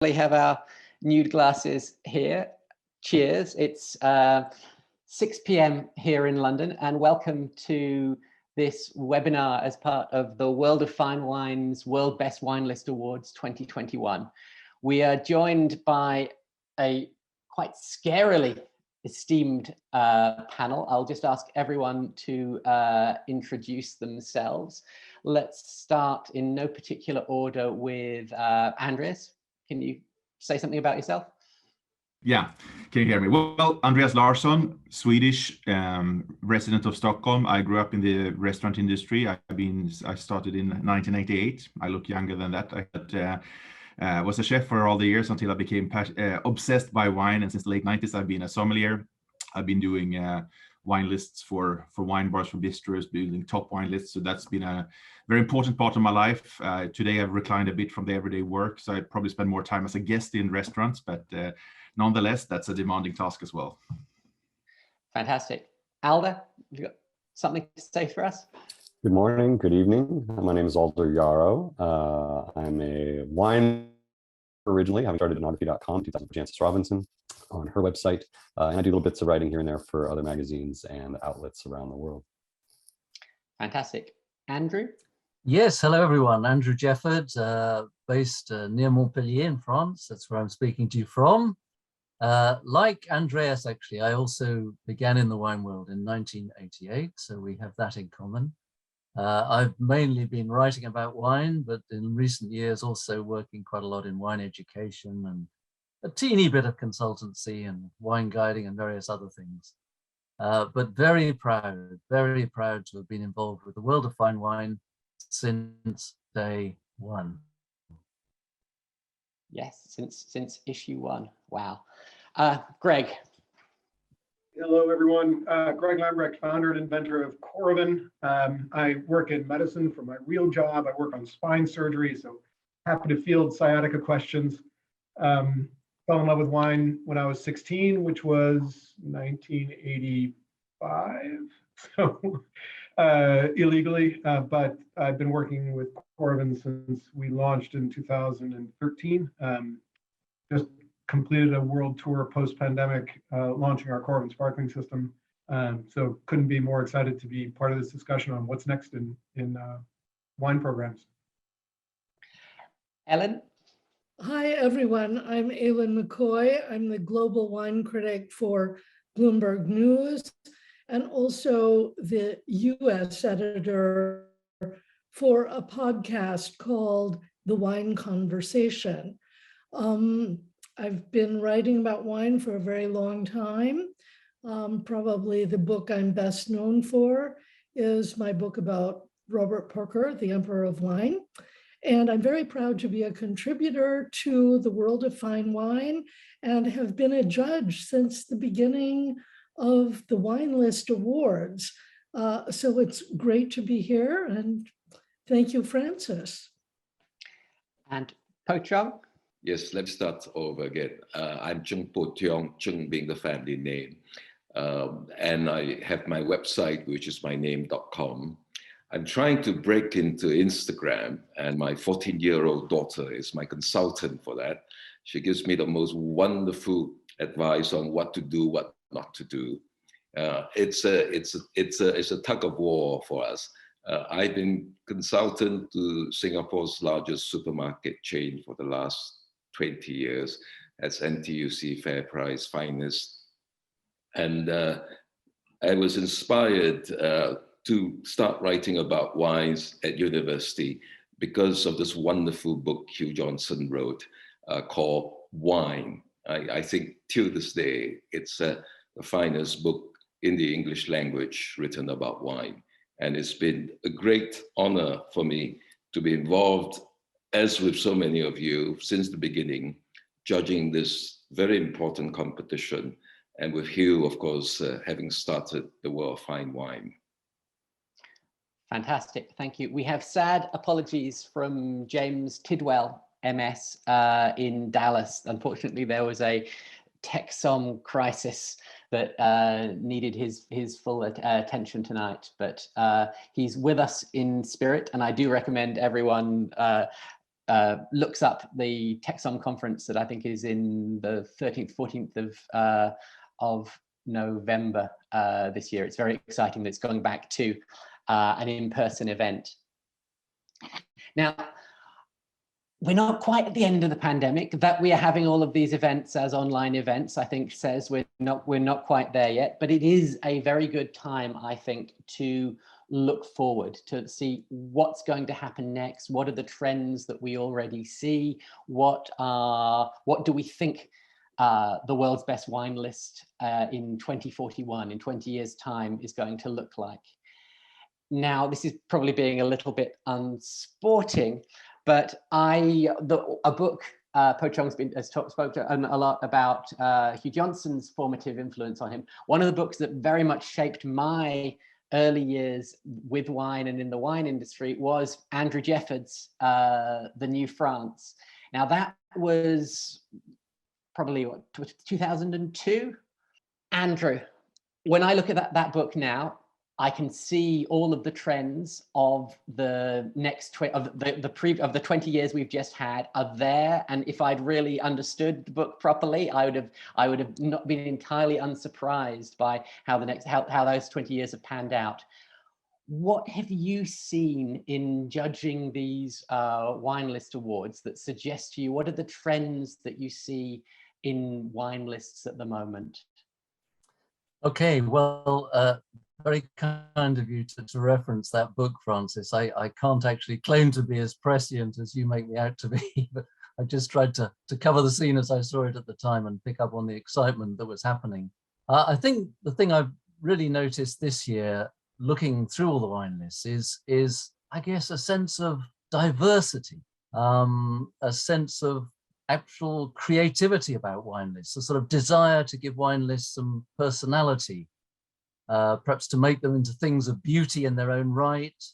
We have our nude glasses here. Cheers. It's 6 p.m. here in London, and welcome to this webinar as part of the World of Fine Wine's World Best Wine List Awards 2021. We are joined by a quite scarily esteemed panel. I'll just ask everyone to introduce themselves. Let's start in no particular order with Andreas. Can you say something about yourself? Yeah, can you hear me? Well, Andreas Larson, Swedish, resident of Stockholm. I grew up in the restaurant industry. I started in 1988. I look younger than that. I was a chef for all the years until I became obsessed by wine, and since the late 90s I've been a sommelier. I've been doing wine lists for wine bars, for bistros, building top wine lists. So that's been a very important part of my life. Today I've reclined a bit from the everyday work, so I probably spend more time as a guest in restaurants, but nonetheless, that's a demanding task as well. Fantastic. Alder, have you got something to say for us? Good morning, good evening. My name is Alder Yarrow. I'm a wine originally, having started at ethnography.com in 2000 for Jancis Robinson on her website. And I do little bits of writing here and there for other magazines and outlets around the world. Fantastic. Andrew? Yes, hello everyone. Andrew Jefford, based near Montpellier in France. That's where I'm speaking to you from. Like Andreas, actually, I also began in the wine world in 1988, so we have that in common. I've mainly been writing about wine, but in recent years also working quite a lot in wine education and a teeny bit of consultancy and wine guiding and various other things. But very proud to have been involved with the world of fine wine since day one. Yes, since issue one. Wow. Greg. Hello, everyone. Greg Lamrick, founder and inventor of Coravin. I work in medicine for my real job. I work on spine surgery, so happy to field sciatica questions. Fell in love with wine when I was 16, which was 1985, so illegally, but I've been working with Coravin since we launched in 2013. Just completed a world tour post-pandemic, launching our Coravin sparkling system. So couldn't be more excited to be part of this discussion on what's next in wine programs. Ellen? Hi, everyone. I'm Aileen McCoy. I'm the global wine critic for Bloomberg News and also the US editor for a podcast called The Wine Conversation. I've been writing about wine for a very long time. Probably the book I'm best known for is my book about Robert Parker, the Emperor of Wine. And I'm very proud to be a contributor to the World of Fine Wine and have been a judge since the beginning of the Wine List Awards. So it's great to be here, and thank you, Francis. And Po-Trung? Yes, let's start over again. I'm Chung Po-Tiong, Chung being the family name. And I have my website, which is myname.com. I'm trying to break into Instagram, and my 14-year-old daughter is my consultant for that. She gives me the most wonderful advice on what to do, what not to do. It's a tug of war for us. I've been consultant to Singapore's largest supermarket chain for the last 20 years. That's NTUC, FairPrice, Finest. And I was inspired to start writing about wines at university because of this wonderful book Hugh Johnson wrote called Wine. I think till this day, it's the finest book in the English language written about wine. And it's been a great honor for me to be involved, as with so many of you, since the beginning, judging this very important competition. And with Hugh, of course, having started the World of Fine Wine. Fantastic, thank you. We have sad apologies from James Tidwell, MS, in Dallas. Unfortunately, there was a TechSom crisis that needed his full attention tonight, but he's with us in spirit, and I do recommend everyone looks up the Texom conference that I think is in the 13th, 14th of November this year. It's very exciting that it's going back to an in-person event. Now, we're not quite at the end of the pandemic. That we are having all of these events as online events, I think says we're not quite there yet, but it is a very good time, I think, to look forward, to see what's going to happen next. What are the trends that we already see? What do we think the world's best wine list in 2041, in 20 years' time, is going to look like? Now, this is probably being a little bit unsporting, but a book, Po Chong's spoken a lot about Hugh Johnson's formative influence on him. One of the books that very much shaped my early years with wine and in the wine industry was Andrew Jefford's The New France. Now that was probably what, 2002? Andrew, when I look at that book now, I can see all of the trends of the next of the 20 years we've just had are there. And if I'd really understood the book properly, I would have not been entirely unsurprised by how those 20 years have panned out. What have you seen in judging these wine list awards that suggest to you, what are the trends that you see in wine lists at the moment? Okay, well, very kind of you to reference that book, Francis. I can't actually claim to be as prescient as you make me out to be, but I just tried to cover the scene as I saw it at the time and pick up on the excitement that was happening. I think the thing I've really noticed this year, looking through all the wine lists, is I guess a sense of diversity, a sense of actual creativity about wine lists, a sort of desire to give wine lists some personality, perhaps to make them into things of beauty in their own right,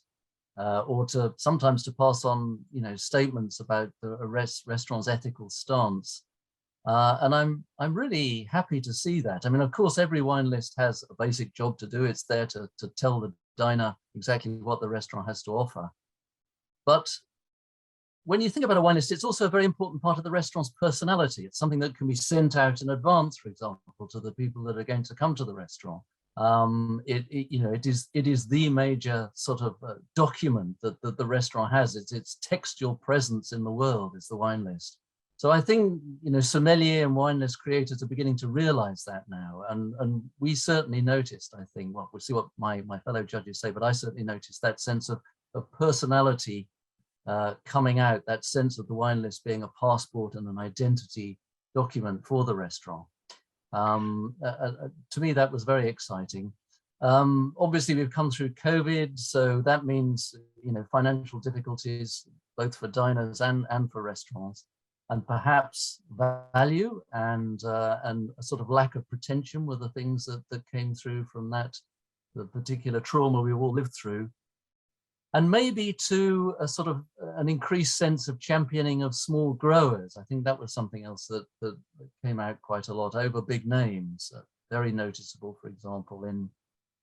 or to sometimes to pass on, statements about the restaurant's ethical stance. And I'm really happy to see that. I mean, of course, every wine list has a basic job to do. It's there to tell the diner exactly what the restaurant has to offer. But when you think about a wine list, it's also a very important part of the restaurant's personality. It's something that can be sent out in advance, for example, to the people that are going to come to the restaurant. It is the major sort of document that the restaurant has. It's its textual presence in the world is the wine list. So I think, sommelier and wine list creators are beginning to realize that now. And we certainly noticed, I think, well, we'll see what my fellow judges say, but I certainly noticed that sense of personality coming out, that sense of the wine list being a passport and an identity document for the restaurant. To me, that was very exciting. Obviously, we've come through COVID, so that means, financial difficulties, both for diners and for restaurants, and perhaps value and a sort of lack of pretension were the things that came through from the particular trauma we all lived through. And maybe to a sort of an increased sense of championing of small growers. I think that was something else that came out quite a lot over big names, very noticeable, for example, in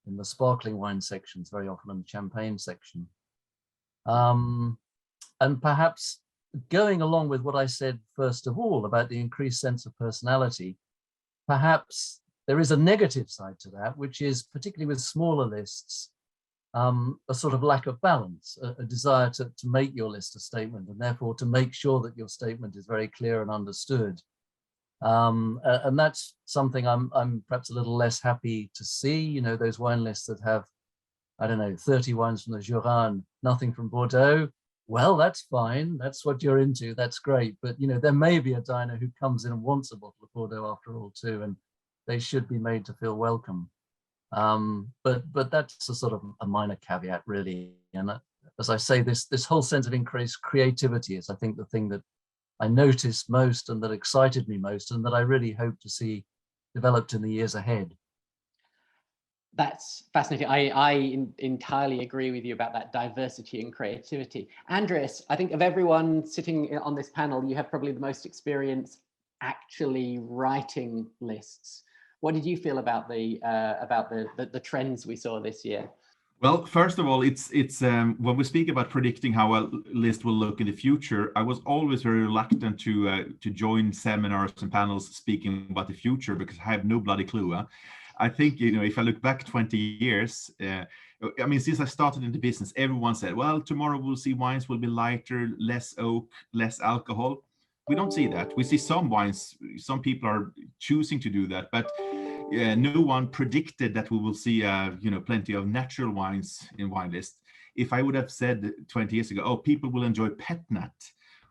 the sparkling wine sections, very often in the champagne section. And perhaps going along with what I said first of all about the increased sense of personality, perhaps there is a negative side to that, which is particularly with smaller lists, a sort of lack of balance, a desire to make your list a statement and therefore to make sure that your statement is very clear and understood. And that's something I'm perhaps a little less happy to see, those wine lists that have, 30 wines from the Jura and nothing from Bordeaux. Well, that's fine. That's what you're into. That's great. But, there may be a diner who comes in and wants a bottle of Bordeaux after all too, and they should be made to feel welcome. But that's a sort of a minor caveat, really. And as I say, this whole sense of increased creativity is, I think, the thing that I noticed most and that excited me most, and that I really hope to see developed in the years ahead. That's fascinating. I entirely agree with you about that diversity and creativity. Andreas, I think of everyone sitting on this panel, you have probably the most experience actually writing lists. What did you feel about the trends we saw this year? Well, first of all, it's when we speak about predicting how a list will look in the future, I was always very reluctant to join seminars and panels speaking about the future because I have no bloody clue. I think, you know, if I look back 20 years, I mean, since I started in the business, everyone said, well, tomorrow we'll see wines will be lighter, less oak, less alcohol. We don't see that. We see some wines, some people are choosing to do that, but no one predicted that we will see, you know, plenty of natural wines in wine list. If I would have said 20 years ago, oh, people will enjoy pet nat,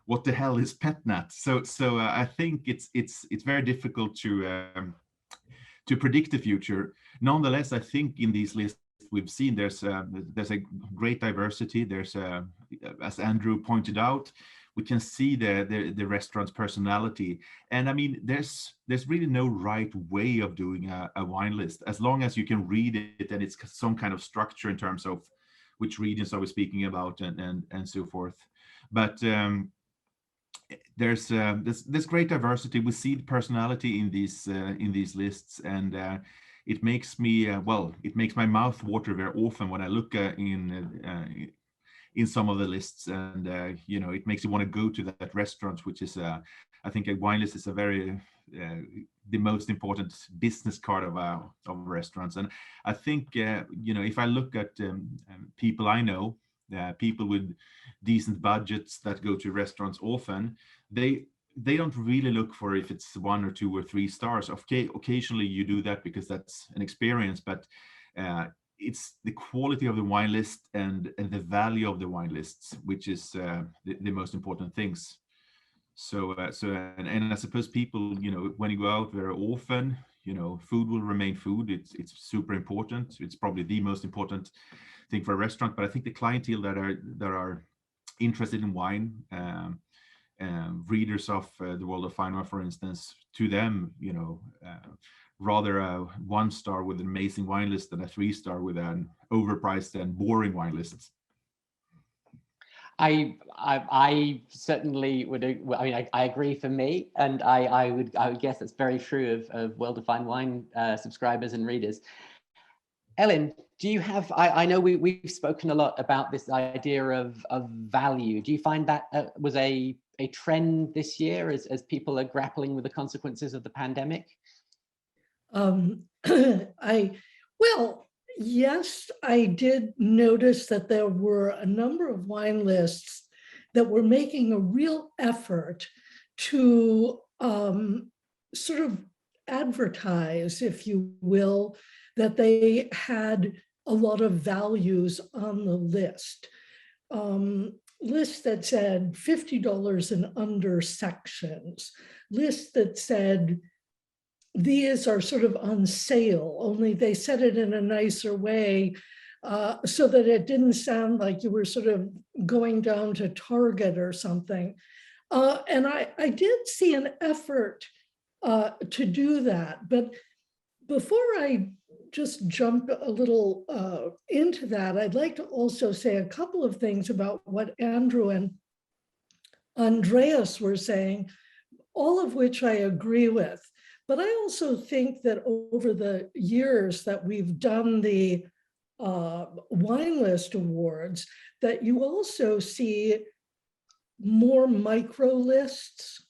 what the hell is pet nat? So I think it's very difficult to predict the future. Nonetheless, I think in these lists we've seen there's a great diversity. There's as Andrew pointed out, we can see the restaurant's personality. And I mean, there's really no right way of doing a wine list, as long as you can read it and it's some kind of structure in terms of which regions are we speaking about and so forth. But there's great diversity. We see the personality in these lists, and it makes me it makes my mouth water very often when I look in some of the lists, and you know, it makes you want to go to that restaurant, which is I think a wine list is a very the most important business card of restaurants. And I think you know, if I look at people I know, people with decent budgets that go to restaurants often, they don't really look for if it's 1 or 2 or 3 stars. Okay, occasionally you do that because that's an experience, but it's the quality of the wine list and the value of the wine lists, which is the most important things. So and I suppose people, you know, when you go out very often, you know, food will remain food. It's super important. It's probably the most important thing for a restaurant. But I think the clientele that are interested in wine, readers of the World of Fine Wine, for instance, to them, you know, rather a 1 star with an amazing wine list than a 3 star with an overpriced and boring wine list. I certainly would. I mean, I agree for me, and I would guess that's very true of World of Fine Wine subscribers and readers. Ellen, do you have? I know we've spoken a lot about this idea of value. Do you find that was a trend this year as people are grappling with the consequences of the pandemic? Yes, I did notice that there were a number of wine lists that were making a real effort to sort of advertise, if you will, that they had a lot of values on the list. Lists that said $50 and under sections, lists that said these are sort of on sale, only they said it in a nicer way so that it didn't sound like you were sort of going down to Target or something. And I did see an effort to do that. But before I just jump a little into that, I'd like to also say a couple of things about what Andrew and Andreas were saying, all of which I agree with. But I also think that over the years that we've done the wine list awards, that you also see more micro lists,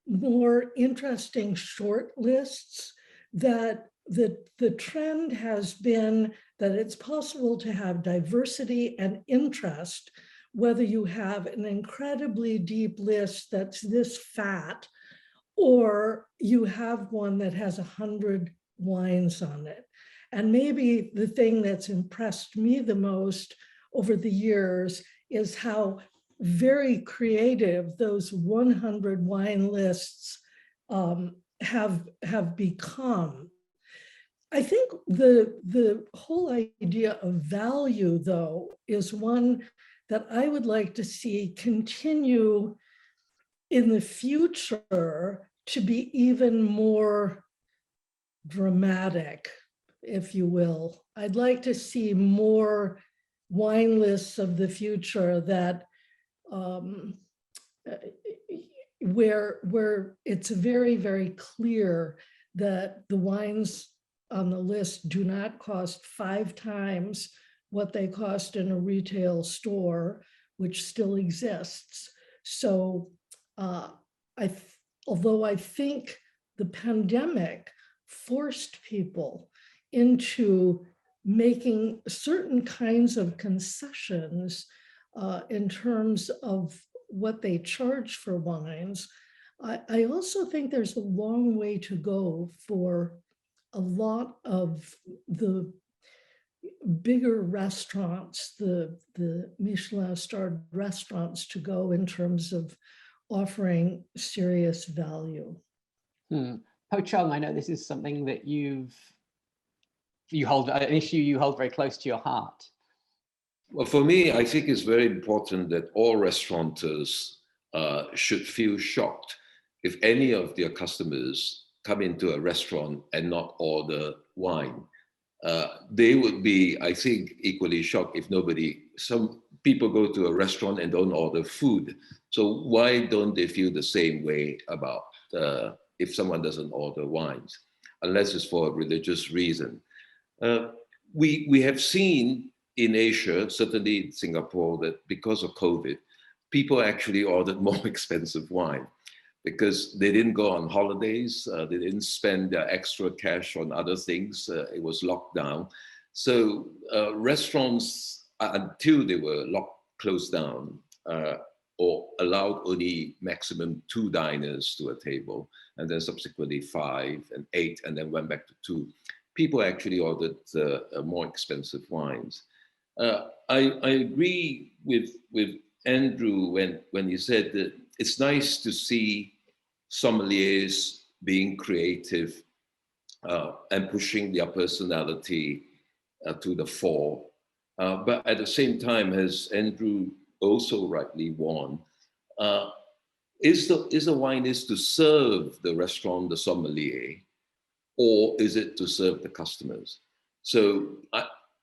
more interesting short lists, that the trend has been that it's possible to have diversity and interest, whether you have an incredibly deep list that's this fat, or you have one that has 100 wines on it. And maybe the thing that's impressed me the most over the years is how very creative those 100 wine lists have become. I think the whole idea of value, though, is one that I would like to see continue in the future to be even more dramatic, if you will. I'd like to see more wine lists of the future that where it's very, very clear that the wines on the list do not cost 5 times what they cost in a retail store, which still exists. So although I think the pandemic forced people into making certain kinds of concessions in terms of what they charge for wines, I also think there's a long way to go for a lot of the bigger restaurants, the Michelin-starred restaurants, to go in terms of offering serious value. Po Chung, I know this is something that you hold, an issue you hold very close to your heart. Well, for me, I think it's very important that all restaurateurs should feel shocked if any of their customers come into a restaurant and not order wine. They would be, I think, equally shocked if some people go to a restaurant and don't order food. So why don't they feel the same way about if someone doesn't order wines, unless it's for a religious reason? We have seen in Asia, certainly in Singapore, that because of COVID, people actually ordered more expensive wine because they didn't go on holidays, they didn't spend their extra cash on other things, it was locked down. So restaurants, until they were closed down, or allowed only maximum 2 diners to a table, and then subsequently 5 and 8, and then went back to 2. People actually ordered more expensive wines. I agree with Andrew when he said that it's nice to see sommeliers being creative and pushing their personality to the fore. But at the same time, as Andrew also rightly warned, is the wine to serve the restaurant, the sommelier, or is it to serve the customers? So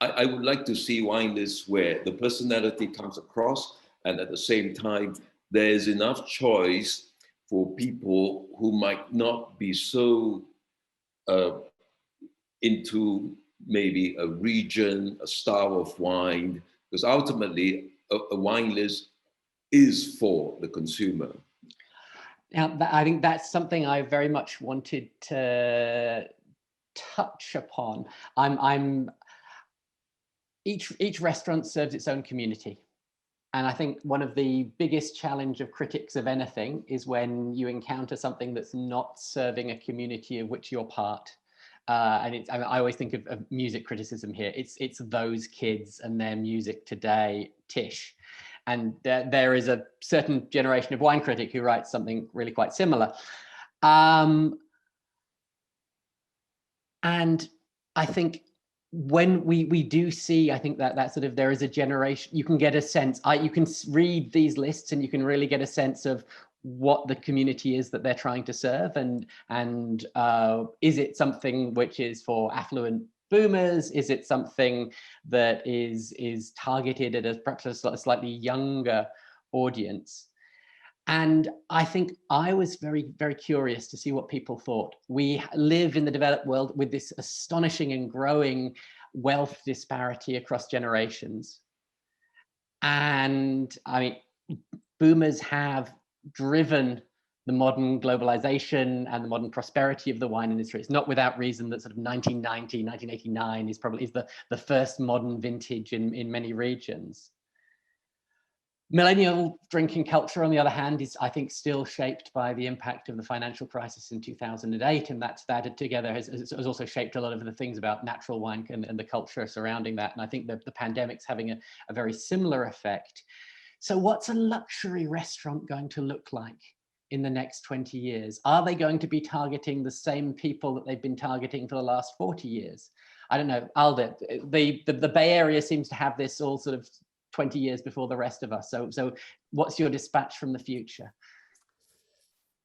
I would like to see wine lists where the personality comes across, and at the same time, there's enough choice for people who might not be so into maybe a region, a style of wine, because ultimately a wine list is for the consumer. Now, I think that's something I very much wanted to touch upon. Each restaurant serves its own community. And I think one of the biggest challenge of critics of anything is when you encounter something that's not serving a community of which you're part. I always think of music criticism here. It's those kids and their music today, Tish. And there is a certain generation of wine critic who writes something really quite similar. And I think when we do see, I think that sort of, there is a generation, you can get a sense, you can read these lists and you can really get a sense of what the community is that they're trying to serve, and is it something which is for affluent boomers? Is it something that is targeted at perhaps a slightly younger audience? And I think I was very, very curious to see what people thought. We live in the developed world with this astonishing and growing wealth disparity across generations. And I mean, boomers have driven the modern globalization and the modern prosperity of the wine industry. It's not without reason that sort of 1990, 1989 is probably the first modern vintage in many regions. Millennial drinking culture, on the other hand, is, I think, still shaped by the impact of the financial crisis in 2008, and that together has also shaped a lot of the things about natural wine and the culture surrounding that. And I think that the pandemic's having a very similar effect. So what's a luxury restaurant going to look like in the next 20 years? Are they going to be targeting the same people that they've been targeting for the last 40 years? I don't know, Alder, the Bay Area seems to have this all sort of 20 years before the rest of us. So what's your dispatch from the future?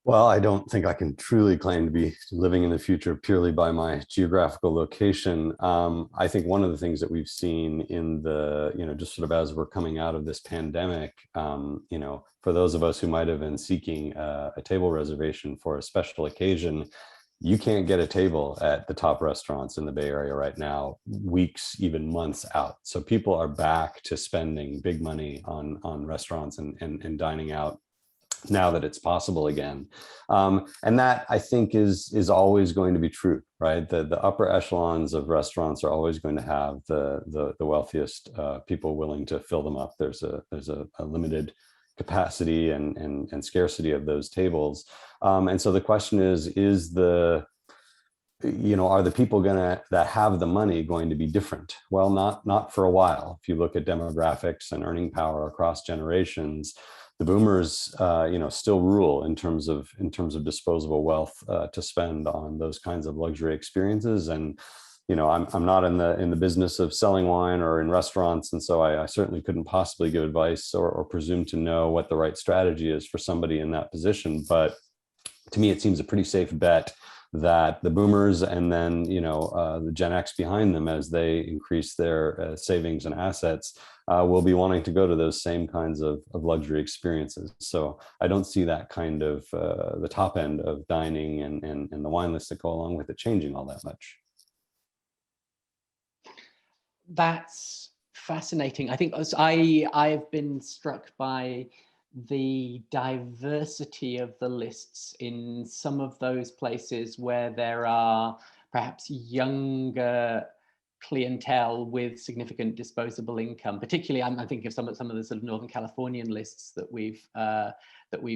Well, I don't think I can truly claim to be living in the future purely by my geographical location. I think one of the things that we've seen in the, just sort of as we're coming out of this pandemic, for those of us who might have been seeking a table reservation for a special occasion, you can't get a table at the top restaurants in the Bay Area right now, weeks, even months out. So people are back to spending big money on restaurants and dining out now that it's possible again. And that, I think, is always going to be true, right? The upper echelons of restaurants are always going to have the wealthiest people willing to fill them up. There's a limited capacity and scarcity of those tables. And so the question is are the people that have the money going to be different? Well, not for a while. If you look at demographics and earning power across generations, the boomers, still rule in terms of disposable wealth to spend on those kinds of luxury experiences. And I'm not in the business of selling wine or in restaurants, and so I certainly couldn't possibly give advice or presume to know what the right strategy is for somebody in that position. But to me, it seems a pretty safe bet that the boomers and then the Gen X behind them, as they increase their savings and assets, will be wanting to go to those same kinds of luxury experiences. So I don't see that kind of the top end of dining and the wine lists that go along with it changing all that much. That's fascinating. I think I've been struck by the diversity of the lists in some of those places where there are perhaps younger clientele with significant disposable income. Particularly, I'm thinking of some of the sort of Northern Californian lists that we've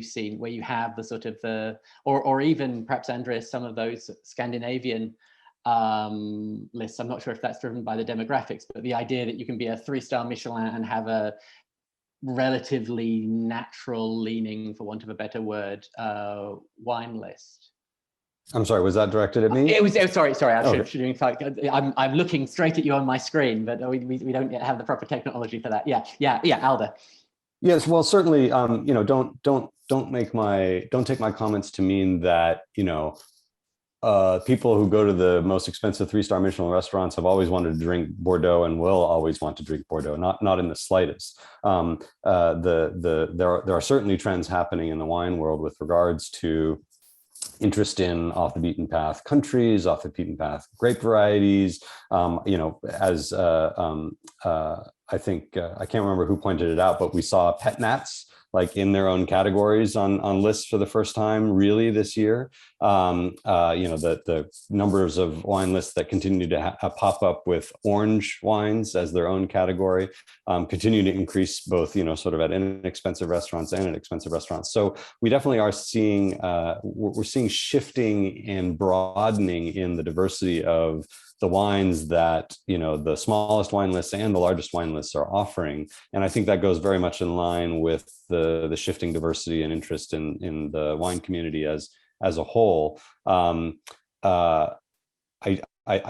seen, where you have the sort of or even perhaps, Andreas, some of those Scandinavian lists. I'm not sure if that's driven by the demographics, but the idea that you can be a 3-star Michelin and have a relatively natural leaning, for want of a better word, wine list. I'm sorry, was that directed at me? It was sorry. Okay. I'm looking straight at you on my screen, but we don't yet have the proper technology for that. Yeah, Alder. Yes, well, certainly, don't take my comments to mean that people who go to the most expensive 3-star Michelin restaurants have always wanted to drink Bordeaux and will always want to drink Bordeaux. Not in the slightest. There are certainly trends happening in the wine world with regards to interest in off the beaten path countries, off the beaten path grape varieties. As I think I can't remember who pointed it out, but we saw pet nats like in their own categories on lists for the first time really this year. The numbers of wine lists that continue to pop up with orange wines as their own category continue to increase, both sort of at inexpensive restaurants and at expensive restaurants. So we definitely are seeing we're seeing shifting and broadening in the diversity of the wines that the smallest wine lists and the largest wine lists are offering. And I think that goes very much in line with the shifting diversity and interest in the wine community as a whole. I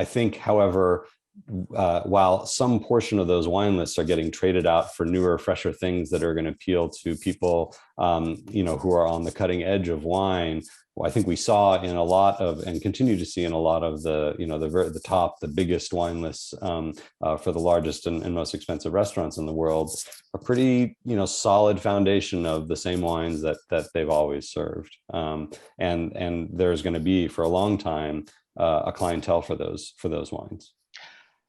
think, however, while some portion of those wine lists are getting traded out for newer, fresher things that are going to appeal to people, who are on the cutting edge of wine, I think we saw in a lot of, and continue to see in a lot of the biggest wine lists for the largest and most expensive restaurants in the world, a pretty solid foundation of the same wines that they've always served, and there's going to be for a long time a clientele for those wines.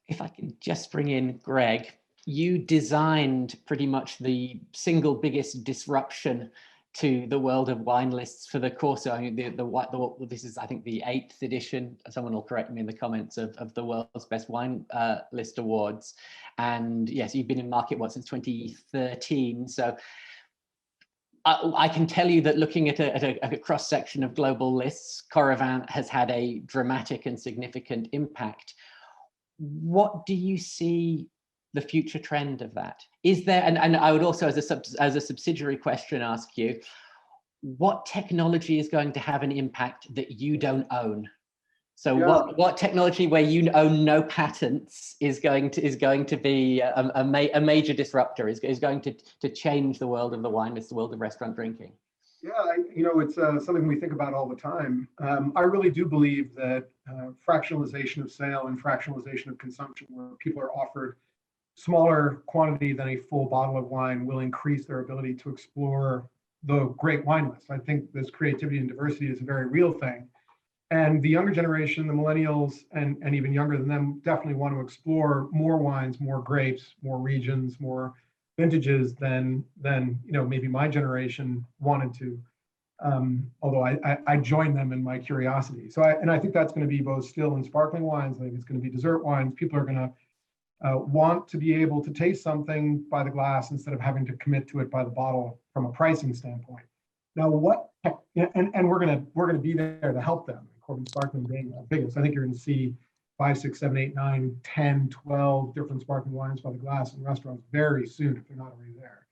If I can just bring in Greg, you designed pretty much the single biggest disruption to the world of wine lists for the Corso. I mean, this is, I think, the 8th edition. Someone will correct me in the comments of the World's Best Wine List Awards. And yes, you've been in market since 2013. So I can tell you that looking at a cross section of global lists, Coravin has had a dramatic and significant impact. What do you see the future trend of that? Is there, and I would also, as a subsidiary question, ask you, what technology is going to have an impact that you don't own? So what technology where you own no patents is going to be a major disruptor, is going to change the world of the wine list, the world of restaurant drinking? Yeah, it's something we think about all the time. I really do believe that fractionalization of sale and fractionalization of consumption, where people are offered smaller quantity than a full bottle of wine, will increase their ability to explore the great wine list. I think this creativity and diversity is a very real thing. And the younger generation, the millennials, and even younger than them, definitely want to explore more wines, more grapes, more regions, more vintages than maybe my generation wanted to. Although I joined them in my curiosity. So I think that's going to be both still and sparkling wines. I think it's going to be dessert wines. People are going to want to be able to taste something by the glass instead of having to commit to it by the bottle from a pricing standpoint. Now, and we're gonna be there to help them. Corbin Sparkling being the biggest. I think you're going to see 5, 6, 7, 8, 9, 10, 12 different sparkling wines by the glass in restaurants very soon if they're not already there.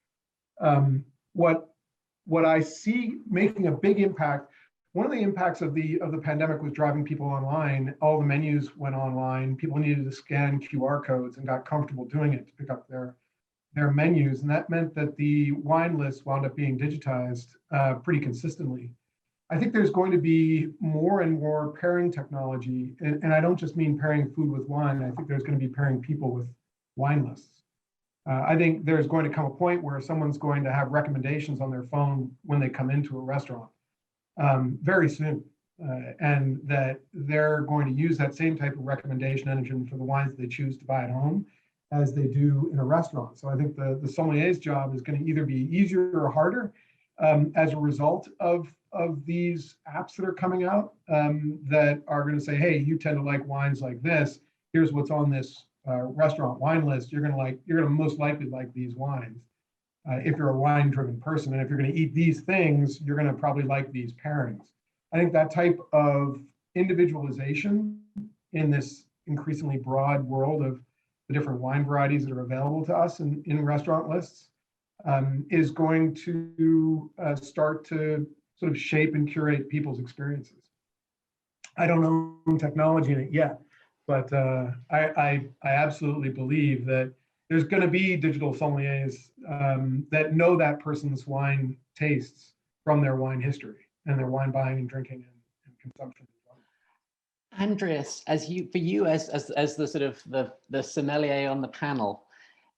What I see making a big impact. One of the impacts of the pandemic was driving people online. All the menus went online. People needed to scan QR codes and got comfortable doing it to pick up their menus. And that meant that the wine list wound up being digitized pretty consistently. I think there's going to be more and more pairing technology. And I don't just mean pairing food with wine. I think there's going to be pairing people with wine lists. I think there's going to come a point where someone's going to have recommendations on their phone when they come into a restaurant. Very soon, and that they're going to use that same type of recommendation engine for the wines they choose to buy at home as they do in a restaurant. So I think the sommelier's job is going to either be easier or harder as a result of these apps that are coming out that are going to say, hey, you tend to like wines like this. Here's what's on this restaurant wine list. You're going to most likely like these wines. If you're a wine-driven person, and if you're going to eat these things, you're going to probably like these pairings. I think that type of individualization in this increasingly broad world of the different wine varieties that are available to us in restaurant lists is going to start to sort of shape and curate people's experiences. I don't know technology in it yet, but I absolutely believe that there's going to be digital sommeliers that know that person's wine tastes from their wine history and their wine buying and drinking and consumption. Andreas, as the sort of the sommelier on the panel,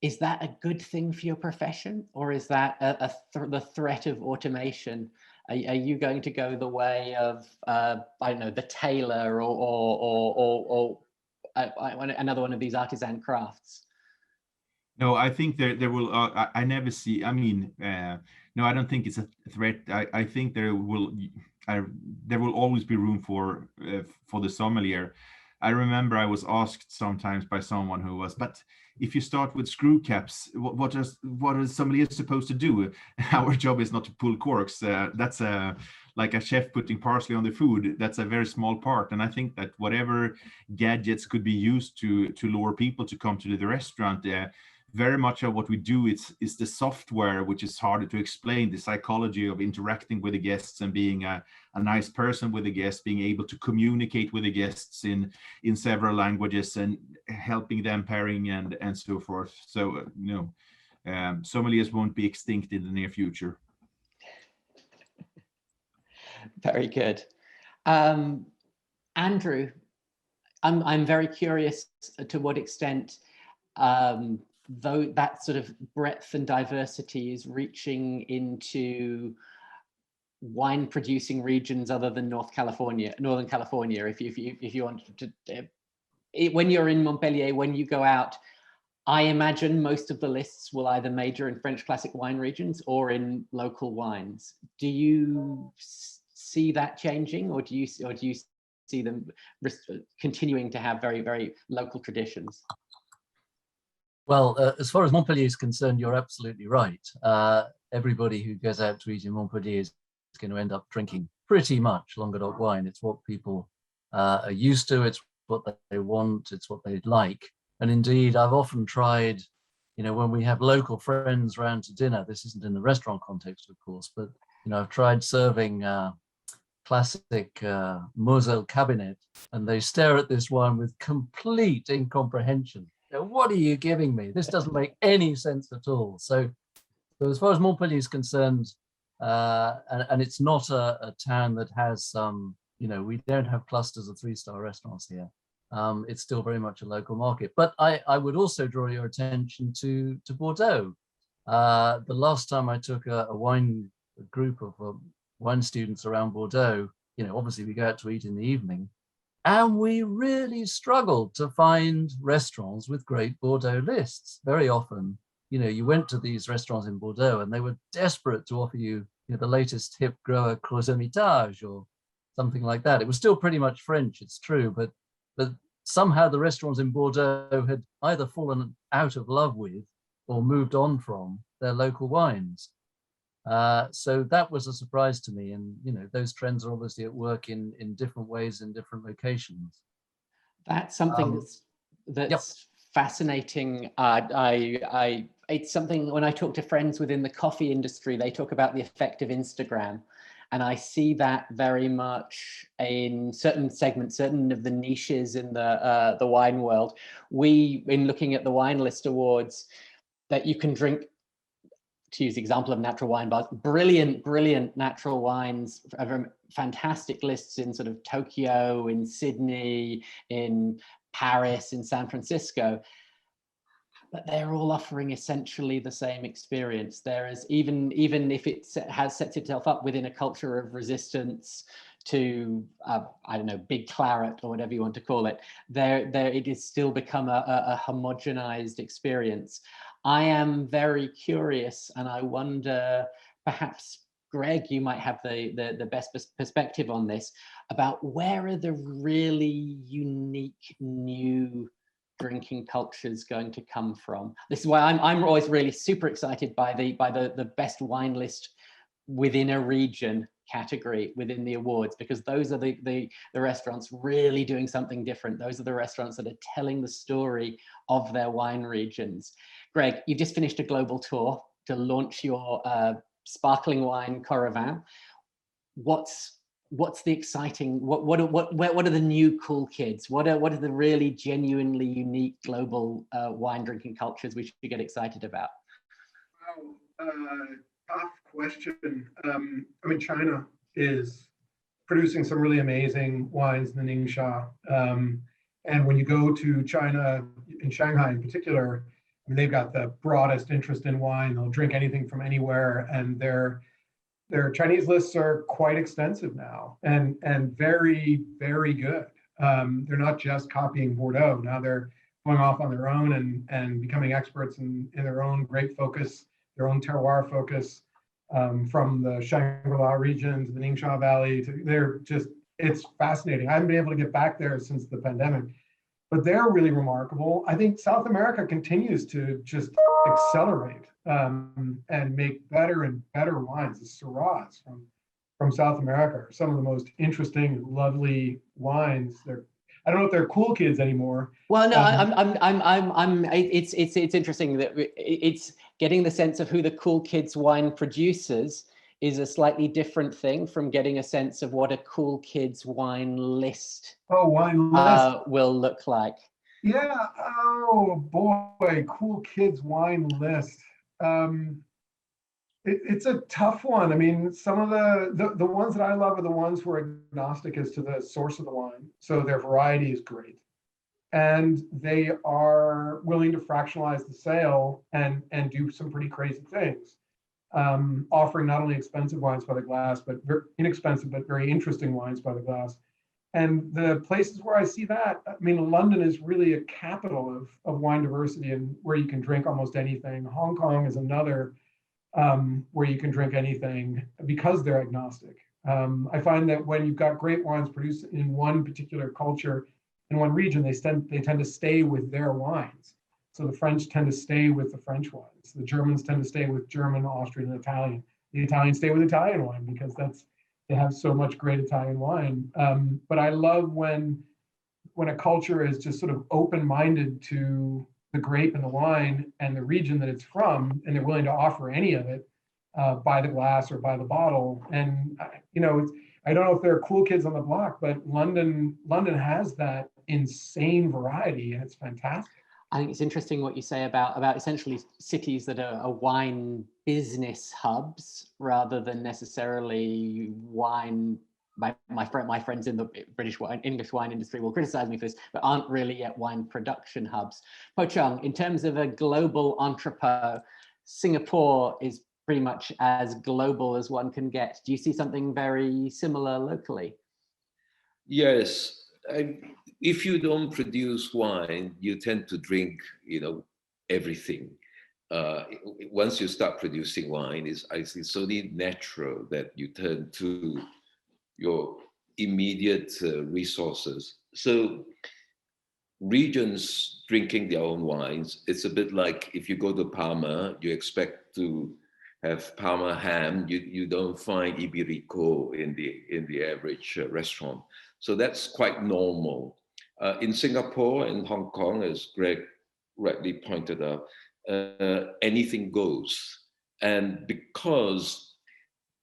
is that a good thing for your profession, or is that the threat of automation? Are you going to go the way of I don't know, the tailor or another one of these artisan crafts? No, I think there will. I never see. I mean, no, I don't think it's a threat. I think there will always be room for the sommelier. I remember I was asked sometimes by someone who was, but if you start with screw caps, what is sommelier supposed to do? Our job is not to pull corks. That's like a chef putting parsley on the food. That's a very small part. And I think that whatever gadgets could be used to lure people to come to the restaurant, very much of what we do is the software, which is harder to explain, the psychology of interacting with the guests and being a nice person with the guests, being able to communicate with the guests in several languages and helping them pairing and so forth. So, sommeliers won't be extinct in the near future. Very good. Andrew, I'm very curious to what extent though that sort of breadth and diversity is reaching into wine producing regions other than Northern California. If you want to, when you're in Montpellier, when you go out, I imagine most of the lists will either major in French classic wine regions or in local wines. Do you see that changing, or do you see them continuing to have very, very local traditions? Well, as far as Montpellier is concerned, you're absolutely right. Everybody who goes out to eat in Montpellier is going to end up drinking pretty much Languedoc wine. It's what people are used to. It's what they want. It's what they like. And indeed, I've often tried, when we have local friends round to dinner, this isn't in the restaurant context, of course, but, I've tried serving classic Moselle Cabinet, and they stare at this wine with complete incomprehension. What are you giving me? This doesn't make any sense at all. So as far as Montpellier is concerned, and it's not a town that has some, we don't have clusters of 3-star restaurants here. It's still very much a local market. But I would also draw your attention to Bordeaux. The last time I took a group of wine students around Bordeaux, obviously we go out to eat in the evening, and we really struggled to find restaurants with great Bordeaux lists. Very often, you went to these restaurants in Bordeaux and they were desperate to offer you, the latest hip grower Crozemitage or something like that. It was still pretty much French, it's true, but somehow the restaurants in Bordeaux had either fallen out of love with or moved on from their local wines. So that was a surprise to me. And, those trends are obviously at work in different ways in different locations. That's something that's fascinating. It's something when I talk to friends within the coffee industry, they talk about the effect of Instagram. And I see that very much in certain segments, certain of the niches in the wine world. In looking at the Wine List Awards, that you can drink, to use the example of natural wine bars, brilliant natural wines, fantastic lists in sort of Tokyo, in Sydney, in Paris, in San Francisco. But they're all offering essentially the same experience. There is, even if it sets itself up within a culture of resistance to, I don't know, big claret or whatever you want to call it, it has still become a homogenized experience. I am very curious, and I wonder, perhaps, Greg, you might have the best perspective on this, about where are the really unique new drinking cultures going to come from? This is why I'm always really super excited by the best wine list within a region category within the awards, because those are the restaurants really doing something different. Those are the restaurants that are telling the story of their wine regions. Greg, you just finished a global tour to launch your sparkling wine Coravin. What's the exciting, what are the new cool kids? What are the really genuinely unique global wine drinking cultures we should get excited about? Wow, tough question. China is producing some really amazing wines in the Ningxia. And when you go to China, in Shanghai in particular, they've got the broadest interest in wine. They'll drink anything from anywhere, and their Chinese lists are quite extensive now and very, very good. They're not just copying Bordeaux. Now they're going off on their own and becoming experts in their own great focus, their own terroir focus, from the Shangri-La region to the Ningxia Valley. It's fascinating. I haven't been able to get back there since the pandemic, but they're really remarkable. I think South America continues to just accelerate and make better and better wines. The Syrahs from South America are some of the most interesting, lovely wines. I don't know if they're cool kids anymore. Well, no, it's interesting that it's getting the sense of who the cool kids wine producers is a slightly different thing from getting a sense of what a cool kids wine list will look like. Yeah. Oh boy, cool kids wine list. It's a tough one. I mean, some of the ones that I love are the ones who are agnostic as to the source of the wine. So their variety is great. And they are willing to fractionalize the sale and do some pretty crazy things. Offering not only expensive wines by the glass, but very inexpensive, but very interesting wines by the glass. And the places where I see that, London is really a capital of wine diversity and where you can drink almost anything. Hong Kong is another where you can drink anything because they're agnostic. I find that when you've got great wines produced in one particular culture, in one region, they tend to stay with their wines. So the French tend to stay with the French wines. The Germans tend to stay with German, Austrian, and Italian. The Italians stay with Italian wine because they have so much great Italian wine. But I love when a culture is just sort of open-minded to the grape and the wine and the region that it's from, and they're willing to offer any of it by the glass or by the bottle. And I don't know if there are cool kids on the block, but London has that insane variety, and it's fantastic. I think it's interesting what you say about essentially cities that are wine business hubs rather than necessarily wine. My friends in the English wine industry will criticize me for this, but aren't really yet wine production hubs. Po Chung, in terms of a global entrepot, Singapore is pretty much as global as one can get. Do you see something very similar locally? Yes. If you don't produce wine, you tend to drink, everything. Once you start producing wine, it's only natural that you turn to your immediate resources. So regions drinking their own wines, it's a bit like if you go to Parma, you expect to have Parma ham, you don't find Iberico in the average restaurant. So that's quite normal. In Singapore and Hong Kong, as Greg rightly pointed out, anything goes. And because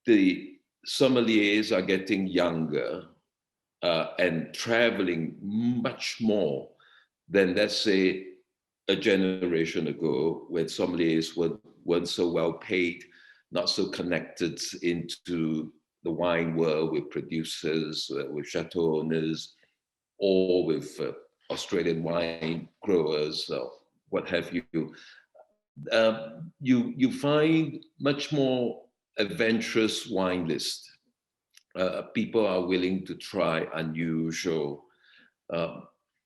the sommeliers are getting younger and traveling much more than, let's say, a generation ago, when sommeliers weren't so well paid, not so connected into the wine world with producers, with chateau owners, or with Australian wine growers, what have you. You find much more adventurous wine list. People are willing to try unusual,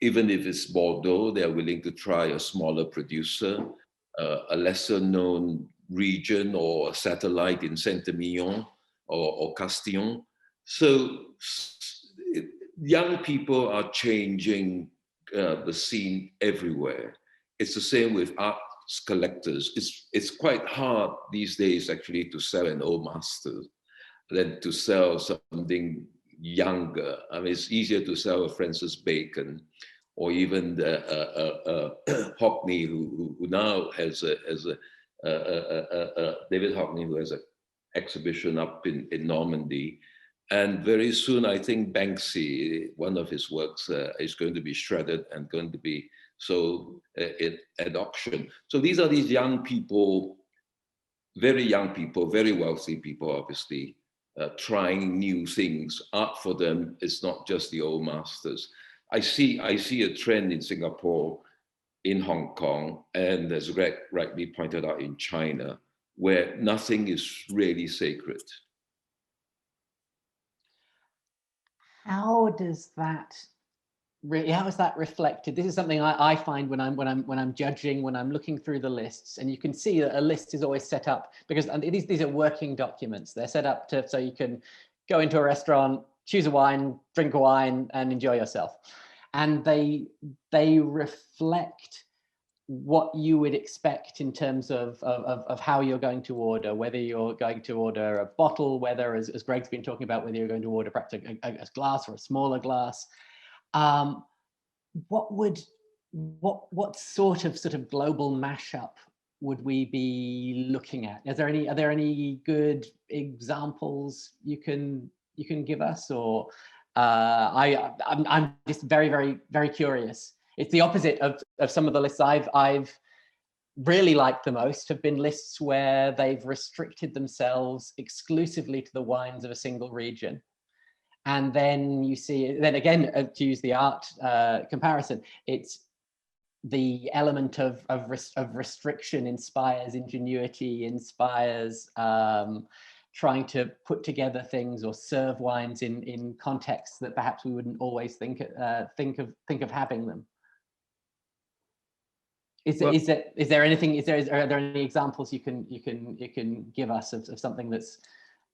even if it's Bordeaux, they're willing to try a smaller producer, a lesser known region or a satellite in Saint-Emilion or Castillon. So young people are changing the scene everywhere. It's the same with art collectors. It's quite hard these days actually to sell an old master than to sell something younger. I mean, it's easier to sell a Francis Bacon or even Hockney, who now has David Hockney, who has an exhibition up in Normandy. And very soon, I think Banksy, one of his works, is going to be shredded and going to be sold at auction. So these are these young people, very wealthy people, obviously, trying new things. Art for them is not just the old masters. I see a trend in Singapore, in Hong Kong, and as Greg rightly pointed out, in China, where nothing is really sacred. How is that reflected? This is something I find when I'm judging, when I'm looking through the lists, and you can see that a list is always set up because these are working documents. They're set up so you can go into a restaurant, choose a wine, drink a wine, and enjoy yourself. And they reflect what you would expect in terms of how you're going to order, whether you're going to order a bottle, whether, as Greg's been talking about, whether you're going to order perhaps a glass or a smaller glass. What sort of global mashup would we be looking at? Are there any good examples you can give us, or I'm just very curious. It's the opposite of some of the lists I've really liked the most, have been lists where they've restricted themselves exclusively to the wines of a single region. And then you see, then again, to use the art comparison, it's the element of restriction inspires ingenuity, inspires trying to put together things or serve wines in contexts that perhaps we wouldn't always think of having them. Are there any examples you can give us of something that's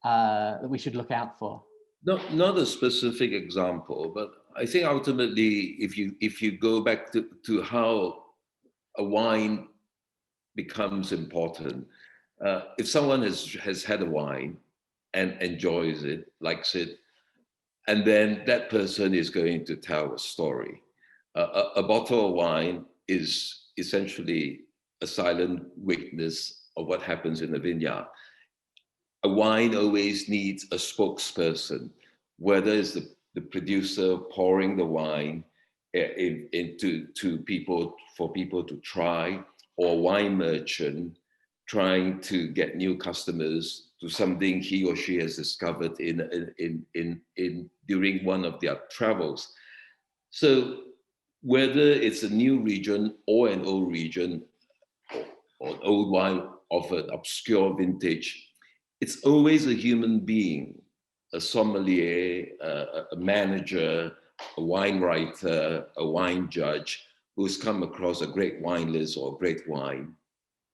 that we should look out for? Not a specific example, but I think ultimately, if you go back to how a wine becomes important, if someone has had a wine and enjoys it, likes it, and then that person is going to tell a story. A bottle of wine is essentially a silent witness of what happens in the vineyard. A wine always needs a spokesperson, whether it's the producer pouring the wine into people, for people to try, or a wine merchant trying to get new customers to something he or she has discovered during one of their travels. So whether it's a new region or an old region, or an old wine of an obscure vintage, it's always a human being a sommelier, a manager, a wine writer, a wine judge who's come across a great wine list or great wine,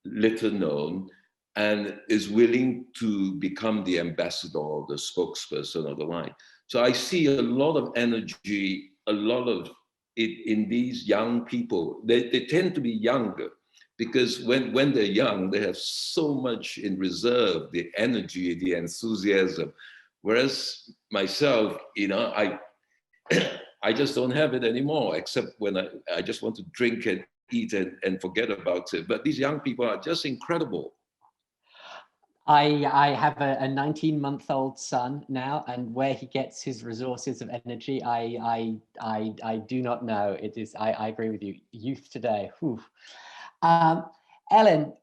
little known, and is willing to become the ambassador or the spokesperson of the wine. So I see a lot of energy, a lot of it in these young people. They tend to be younger because when they're young, they have so much in reserve, the energy, the enthusiasm. Whereas myself, I just don't have it anymore, except when I just want to drink and eat and forget about it. But these young people are just incredible. I have a 19-month-old son now, and where he gets his resources of energy, I do not know. It is, I agree with you. Youth today. Whew. Ellen,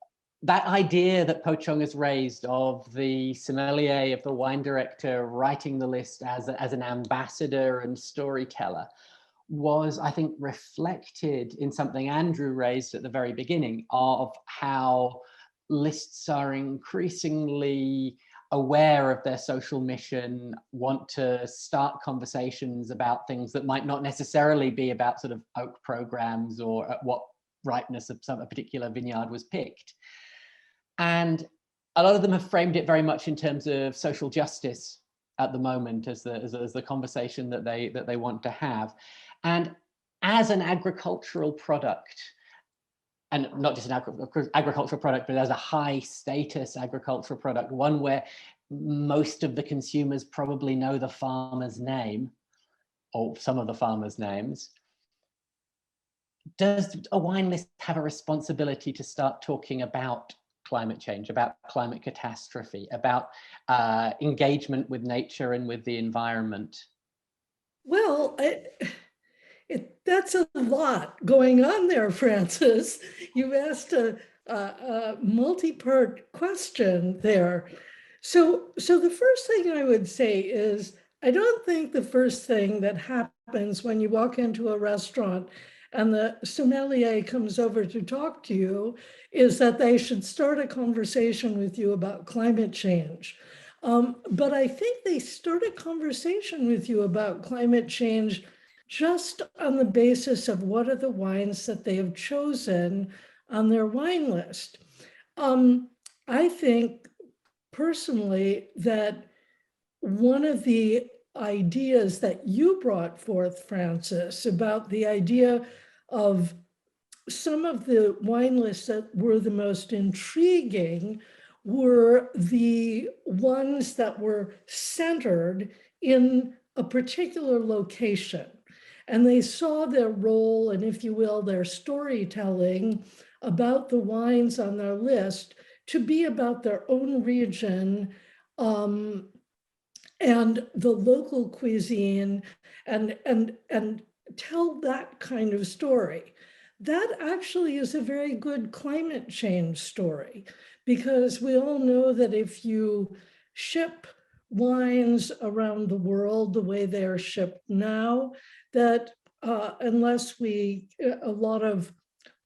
that idea that Po-Chung has raised of the sommelier, of the wine director writing the list as an ambassador and storyteller was, I think, reflected in something Andrew raised at the very beginning of how lists are increasingly aware of their social mission, want to start conversations about things that might not necessarily be about sort of oak programs or at what ripeness of a particular vineyard was picked. And a lot of them have framed it very much in terms of social justice at the moment as the conversation that they want to have. And as an agricultural product, and not just an agricultural product, but as a high status agricultural product, one where most of the consumers probably know the farmer's name or some of the farmers' names, does a wine list have a responsibility to start talking about climate change, about climate catastrophe, about engagement with nature and with the environment? Well, that's a lot going on there, Francis. You asked a multi-part question there. So the first thing I would say is, I don't think the first thing that happens when you walk into a restaurant and the sommelier comes over to talk to you is that they should start a conversation with you about climate change. But I think they start a conversation with you about climate change just on the basis of what are the wines that they have chosen on their wine list. I think personally that one of the ideas that you brought forth, Francis, about the idea of some of the wine lists that were the most intriguing were the ones that were centered in a particular location. And they saw their role, and if you will, their storytelling about the wines on their list to be about their own region and the local cuisine and tell that kind of story. That actually is a very good climate change story, because we all know that if you ship wines around the world the way they're shipped now, that unless a lot of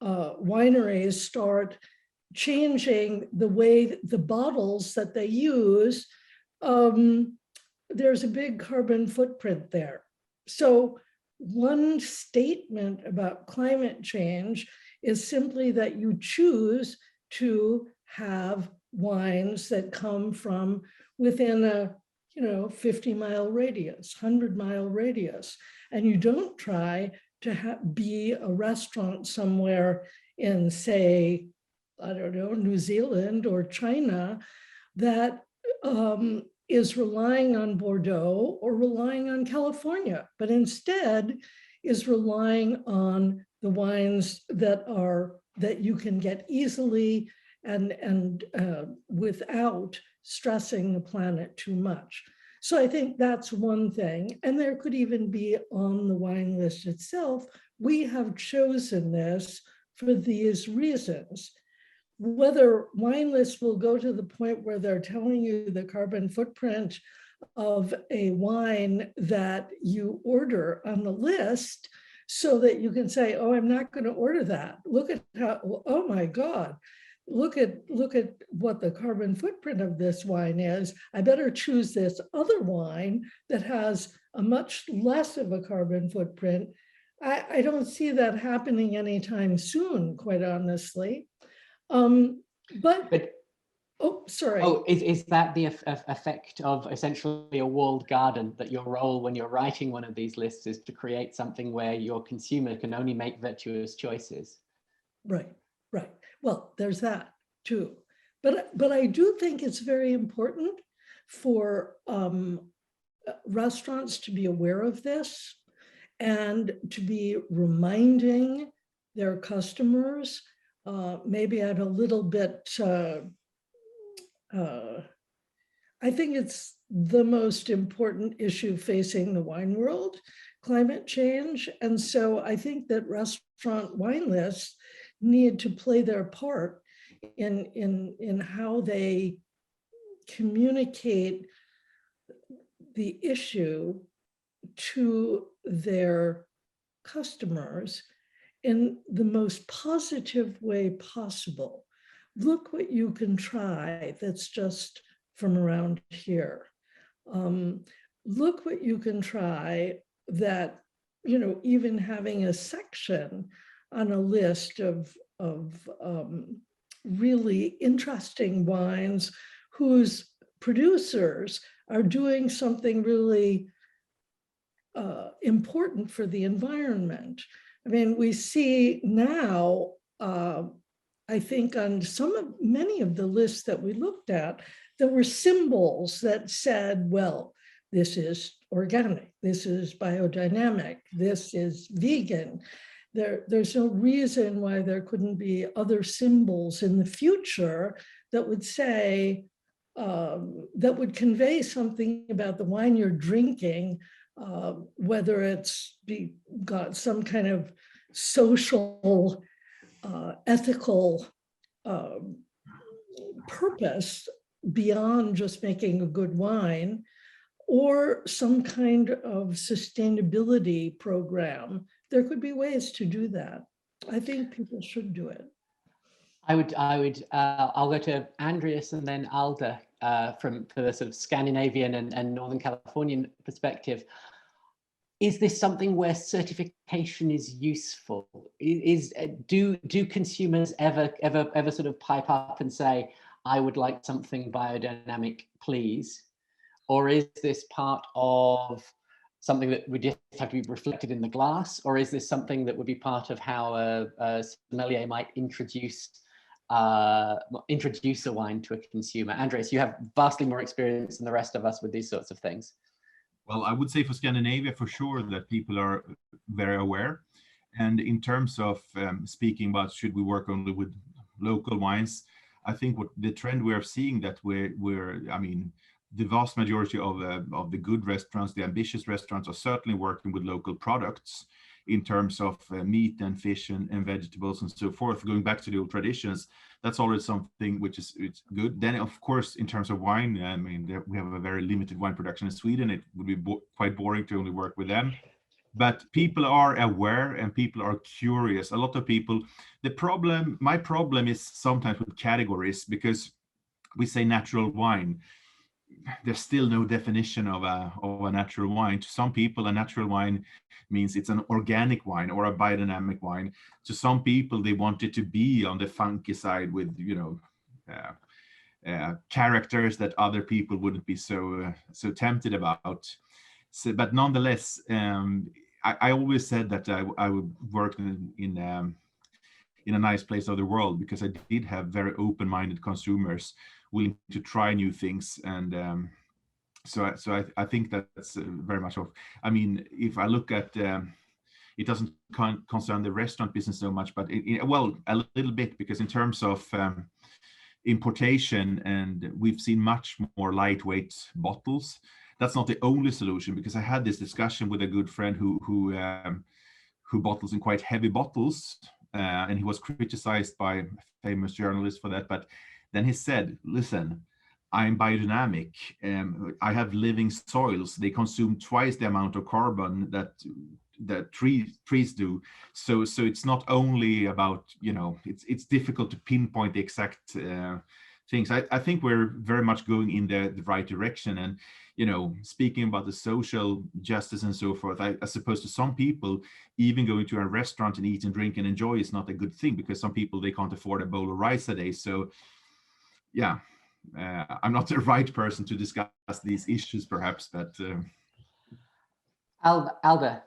wineries start changing the way the bottles that they use, there's a big carbon footprint there. So one statement about climate change is simply that you choose to have wines that come from within a 50-mile radius, 100-mile radius, and you don't try to be a restaurant somewhere in, say, I don't know, New Zealand or China that is relying on Bordeaux or relying on California, but instead is relying on the wines that you can get easily and without stressing the planet too much. So I think that's one thing. And there could even be on the wine list itself, we have chosen this for these reasons. Whether wine lists will go to the point where they're telling you the carbon footprint of a wine that you order on the list so that you can say, oh, I'm not going to order that. Look at how, oh my God, look at what the carbon footprint of this wine is. I better choose this other wine that has a much less of a carbon footprint. I don't see that happening anytime soon, quite honestly. But oh, sorry. Oh, is that the effect of essentially a walled garden, that your role when you're writing one of these lists is to create something where your consumer can only make virtuous choices? Right, right. Well, there's that too. But I do think it's very important for restaurants to be aware of this and to be reminding their customers, maybe at a little bit, I think it's the most important issue facing the wine world, climate change. And so I think that restaurant wine lists need to play their part in how they communicate the issue to their customers in the most positive way possible. Look what you can try that's just from around here. Look what you can try that, you know, even having a section on a list of really interesting wines whose producers are doing something really important for the environment. I mean, we see now, I think on many of the lists that we looked at, there were symbols that said, well, this is organic, this is biodynamic, this is vegan. There's no reason why there couldn't be other symbols in the future that would say, that would convey something about the wine you're drinking, whether it's got some kind of social, ethical purpose beyond just making a good wine, or some kind of sustainability program. There could be ways to do that. I think people should do it. I'll go to Andreas and then Alder for the sort of Scandinavian and Northern Californian perspective. Is this something where certification is useful? Do consumers ever sort of pipe up and say, I would like something biodynamic, please? Or is this part of something that would just have to be reflected in the glass? Or is this something that would be part of how a sommelier might introduce a wine to a consumer? Andreas, you have vastly more experience than the rest of us with these sorts of things. Well, I would say for Scandinavia, for sure, that people are very aware. And in terms of speaking about should we work only with local wines, I think what the trend we are seeing that I mean, the vast majority of the good restaurants, the ambitious restaurants, are certainly working with local products in terms of meat and fish and vegetables and so forth. Going back to the old traditions, that's always something which is good. Then, of course, in terms of wine, I mean, we have a very limited wine production in Sweden. It would be quite boring to only work with them. But people are aware and people are curious. A lot of people, my problem is sometimes with categories, because we say natural wine. There's still no definition of a natural wine. To some people, a natural wine means it's an organic wine or a biodynamic wine. To some people, they want it to be on the funky side with, you know, characters that other people wouldn't be so tempted about. So, but nonetheless, I always said that I would work in a nice place of the world, because I did have very open-minded consumers willing to try new things. And so I think that's very much of, I mean, if I look at, it doesn't concern the restaurant business so much, but well, a little bit, because in terms of importation, and we've seen much more lightweight bottles. That's not the only solution, because I had this discussion with a good friend who bottles in quite heavy bottles, and he was criticized by a famous journalist for that. But then he said, listen, I'm biodynamic. I have living soils. They consume twice the amount of carbon that that trees do. So it's not only about, you know, it's difficult to pinpoint the exact things. I think we're very much going in the right direction. And, you know, speaking about the social justice and so forth, I suppose to some people, even going to a restaurant and eat and drink and enjoy is not a good thing, because some people, they can't afford a bowl of rice a day. So yeah, I'm not the right person to discuss these issues perhaps, but Alder,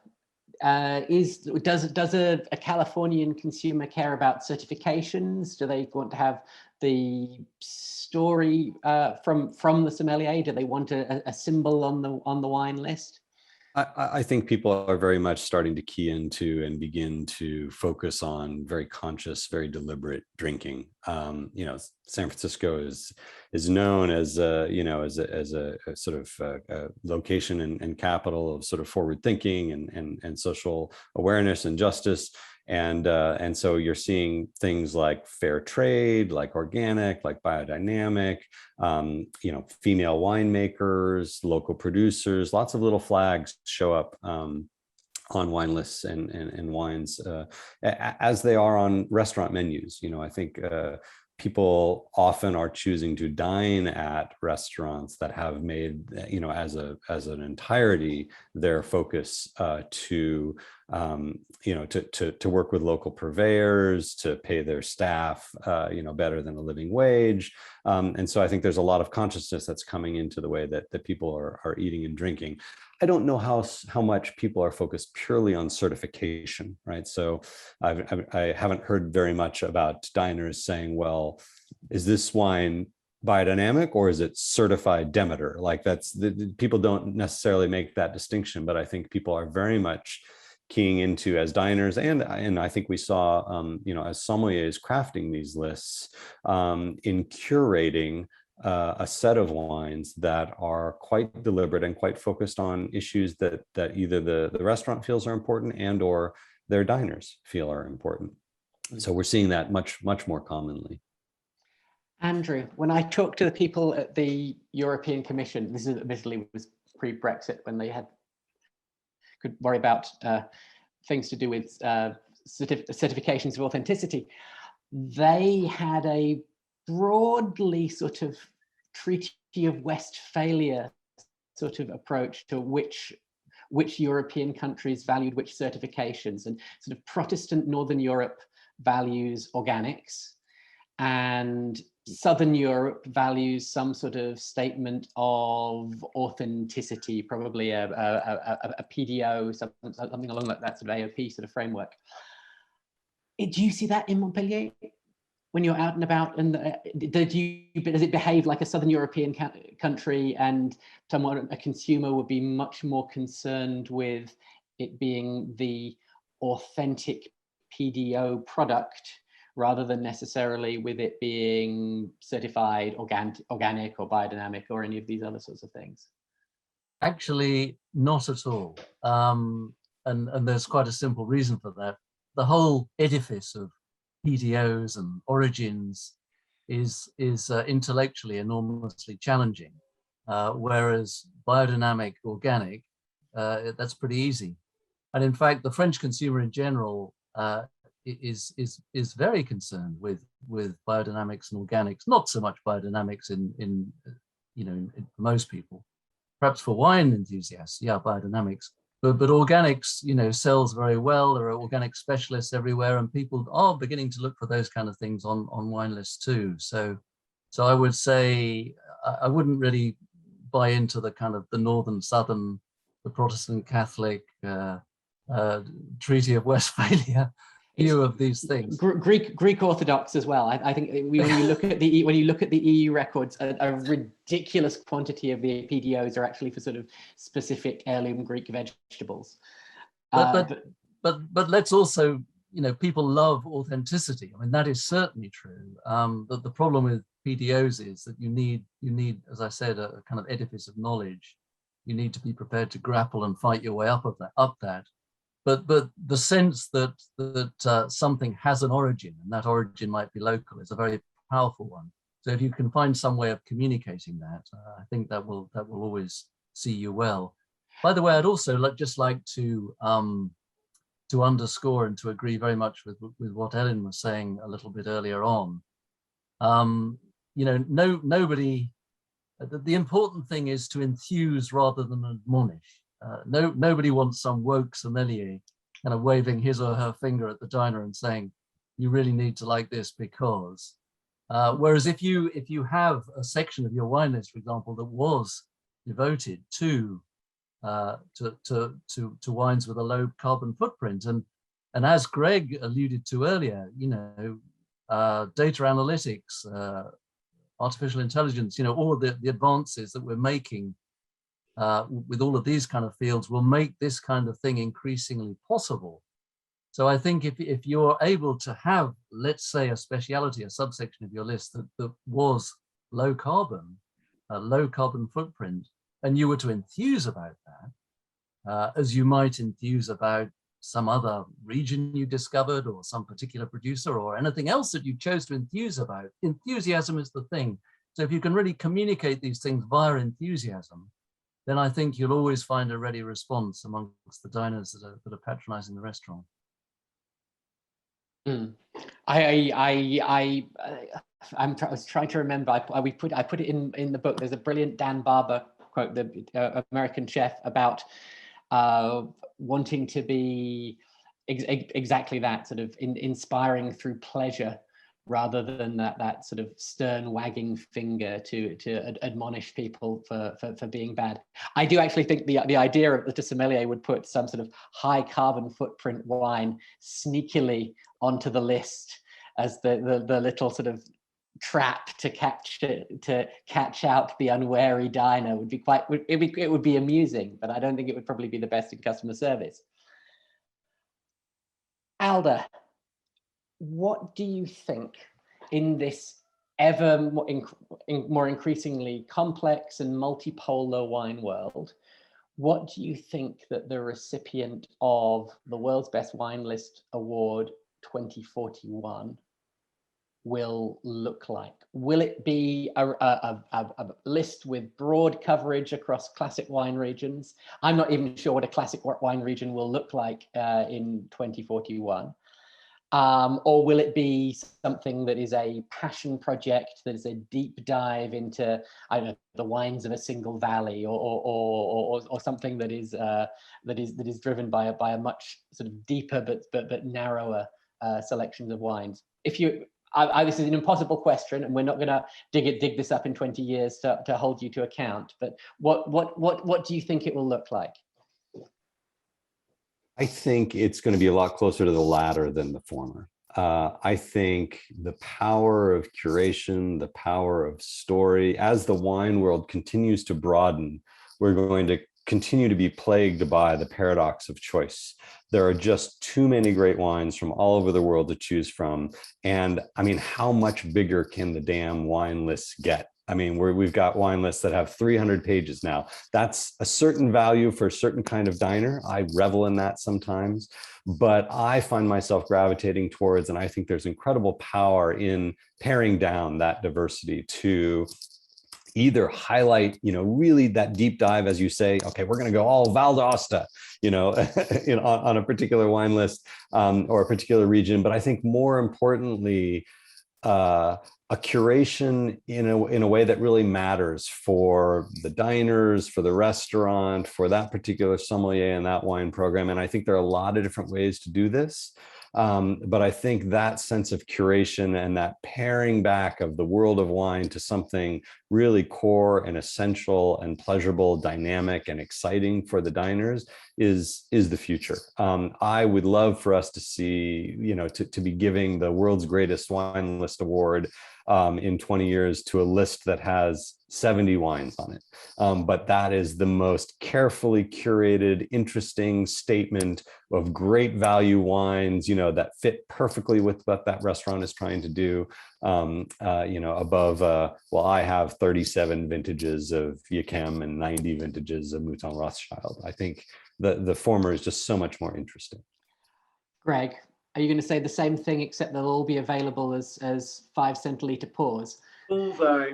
does a Californian consumer care about certifications? Do they want to have the story from the sommelier? Do they want a symbol on the wine list? I think people are very much starting to key into and begin to focus on very conscious, very deliberate drinking. You know, San Francisco is known as you know, as a sort of location and capital of sort of forward thinking and social awareness and justice. And so you're seeing things like fair trade, like organic, like biodynamic, you know, female winemakers, local producers, lots of little flags show up on wine lists and wines as they are on restaurant menus. You know, I think people often are choosing to dine at restaurants that have made, you know, as an entirety their focus to you know, to work with local purveyors, to pay their staff you know, better than a living wage. And so I think there's a lot of consciousness that's coming into the way that people are eating and drinking. I don't know how much people are focused purely on certification, right? So I haven't heard very much about diners saying, well, is this wine biodynamic or is it certified Demeter? Like people don't necessarily make that distinction, but I think people are very much keying into, as diners, and I think we saw, you know, as sommeliers crafting these lists, in curating a set of wines that are quite deliberate and quite focused on issues that either the restaurant feels are important and or their diners feel are important. So we're seeing that much more commonly. Andrew, when I talked to the people at the European Commission, this is admittedly was pre-Brexit, when they could worry about things to do with certifications of authenticity, they had a broadly sort of Treaty of Westphalia sort of approach to which European countries valued which certifications. And sort of Protestant Northern Europe values organics, and Southern Europe values some sort of statement of authenticity, probably a PDO, something along that sort of AOP sort of framework. Do you see that in Montpellier when you're out and about? And does it behave like a Southern European country, and someone, a consumer, would be much more concerned with it being the authentic PDO product rather than necessarily with it being certified organic or biodynamic or any of these other sorts of things? Actually, not at all. And there's quite a simple reason for that. The whole edifice of PDOs and origins is intellectually enormously challenging, whereas biodynamic organic, that's pretty easy. And in fact, the French consumer in general is very concerned with biodynamics and organics. Not so much biodynamics in for most people. Perhaps for wine enthusiasts, yeah, biodynamics. But organics, you know, sells very well. There are organic specialists everywhere, and people are beginning to look for those kind of things on wine lists too. So I would say I wouldn't really buy into the kind of the northern, southern, the Protestant Catholic Treaty of Westphalia view of these things. Greek Orthodox as well. I think when you look at the EU records, a ridiculous quantity of the PDOs are actually for sort of specific heirloom Greek vegetables. But let's also, you know, people love authenticity. I mean, that is certainly true. But the problem with PDOs is that you need, as I said, a kind of edifice of knowledge. You need to be prepared to grapple and fight your way up that. But the sense that something has an origin, and that origin might be local, is a very powerful one. So if you can find some way of communicating that, I think that will always see you well. By the way, I'd also just like to to underscore and to agree very much with what Ellen was saying a little bit earlier on. You know, nobody. The important thing is to enthuse rather than admonish. Nobody wants some woke sommelier kind of waving his or her finger at the diner and saying, "You really need to like this because." Whereas if you have a section of your wine list, for example, that was devoted to wines with a low carbon footprint, and as Greg alluded to earlier, you know, data analytics, artificial intelligence, you know, all of the advances that we're making with all of these kind of fields will make this kind of thing increasingly possible. So I think if you're able to have, let's say, a speciality, a subsection of your list that was low carbon, a low carbon footprint, and you were to enthuse about that, as you might enthuse about some other region you discovered or some particular producer or anything else that you chose to enthuse about. Enthusiasm is the thing. So if you can really communicate these things via enthusiasm, then I think you'll always find a ready response amongst the diners that are patronizing the restaurant. I was trying to remember. I put it in the book. There's a brilliant Dan Barber quote, the American chef, about wanting to be exactly that, sort of inspiring through pleasure, rather than that sort of stern wagging finger to admonish people for being bad. I do actually think the idea of that a sommelier would put some sort of high carbon footprint wine sneakily onto the list as the little sort of trap to catch out the unwary diner would be it would be amusing, but I don't think it would probably be the best in customer service. Alder, what do you think in this ever more increasingly complex and multipolar wine world? What do you think that the recipient of the World's Best Wine List Award 2041 will look like? Will it be a list with broad coverage across classic wine regions? I'm not even sure what a classic wine region will look like in 2041. Or will it be something that is a passion project, that is a deep dive into, I don't know, the wines of a single valley, or something that is driven by a much sort of deeper but narrower selections of wines? If you, this is an impossible question, and we're not going to dig this up in 20 years to hold you to account. But what do you think it will look like? I think it's going to be a lot closer to the latter than the former. I think the power of curation, the power of story, as the wine world continues to broaden, we're going to continue to be plagued by the paradox of choice. There are just too many great wines from all over the world to choose from. And I mean, how much bigger can the damn wine lists get? I mean, we've got wine lists that have 300 pages now. That's a certain value for a certain kind of diner. I revel in that sometimes, but I find myself gravitating towards, and I think there's incredible power in paring down that diversity to either highlight, you know, really that deep dive, as you say, okay, we're going to go all Val d'Aosta, you know, on a particular wine list or a particular region. But I think more importantly, a curation in a way that really matters for the diners, for the restaurant, for that particular sommelier and that wine program. And I think there are a lot of different ways to do this. But I think that sense of curation and that paring back of the world of wine to something really core and essential and pleasurable, dynamic and exciting for the diners is the future. I would love for us to see, you know, to be giving the world's greatest wine list award in 20 years to a list that has 70 wines on it. But that is the most carefully curated, interesting statement of great value wines, you know, that fit perfectly with what that restaurant is trying to do. You know, above, well, I have 37 vintages of Yquem and 90 vintages of Mouton Rothschild. I think the former is just so much more interesting. Greg, are you going to say the same thing, except they'll all be available as 5 centiliter pours? Bullseye.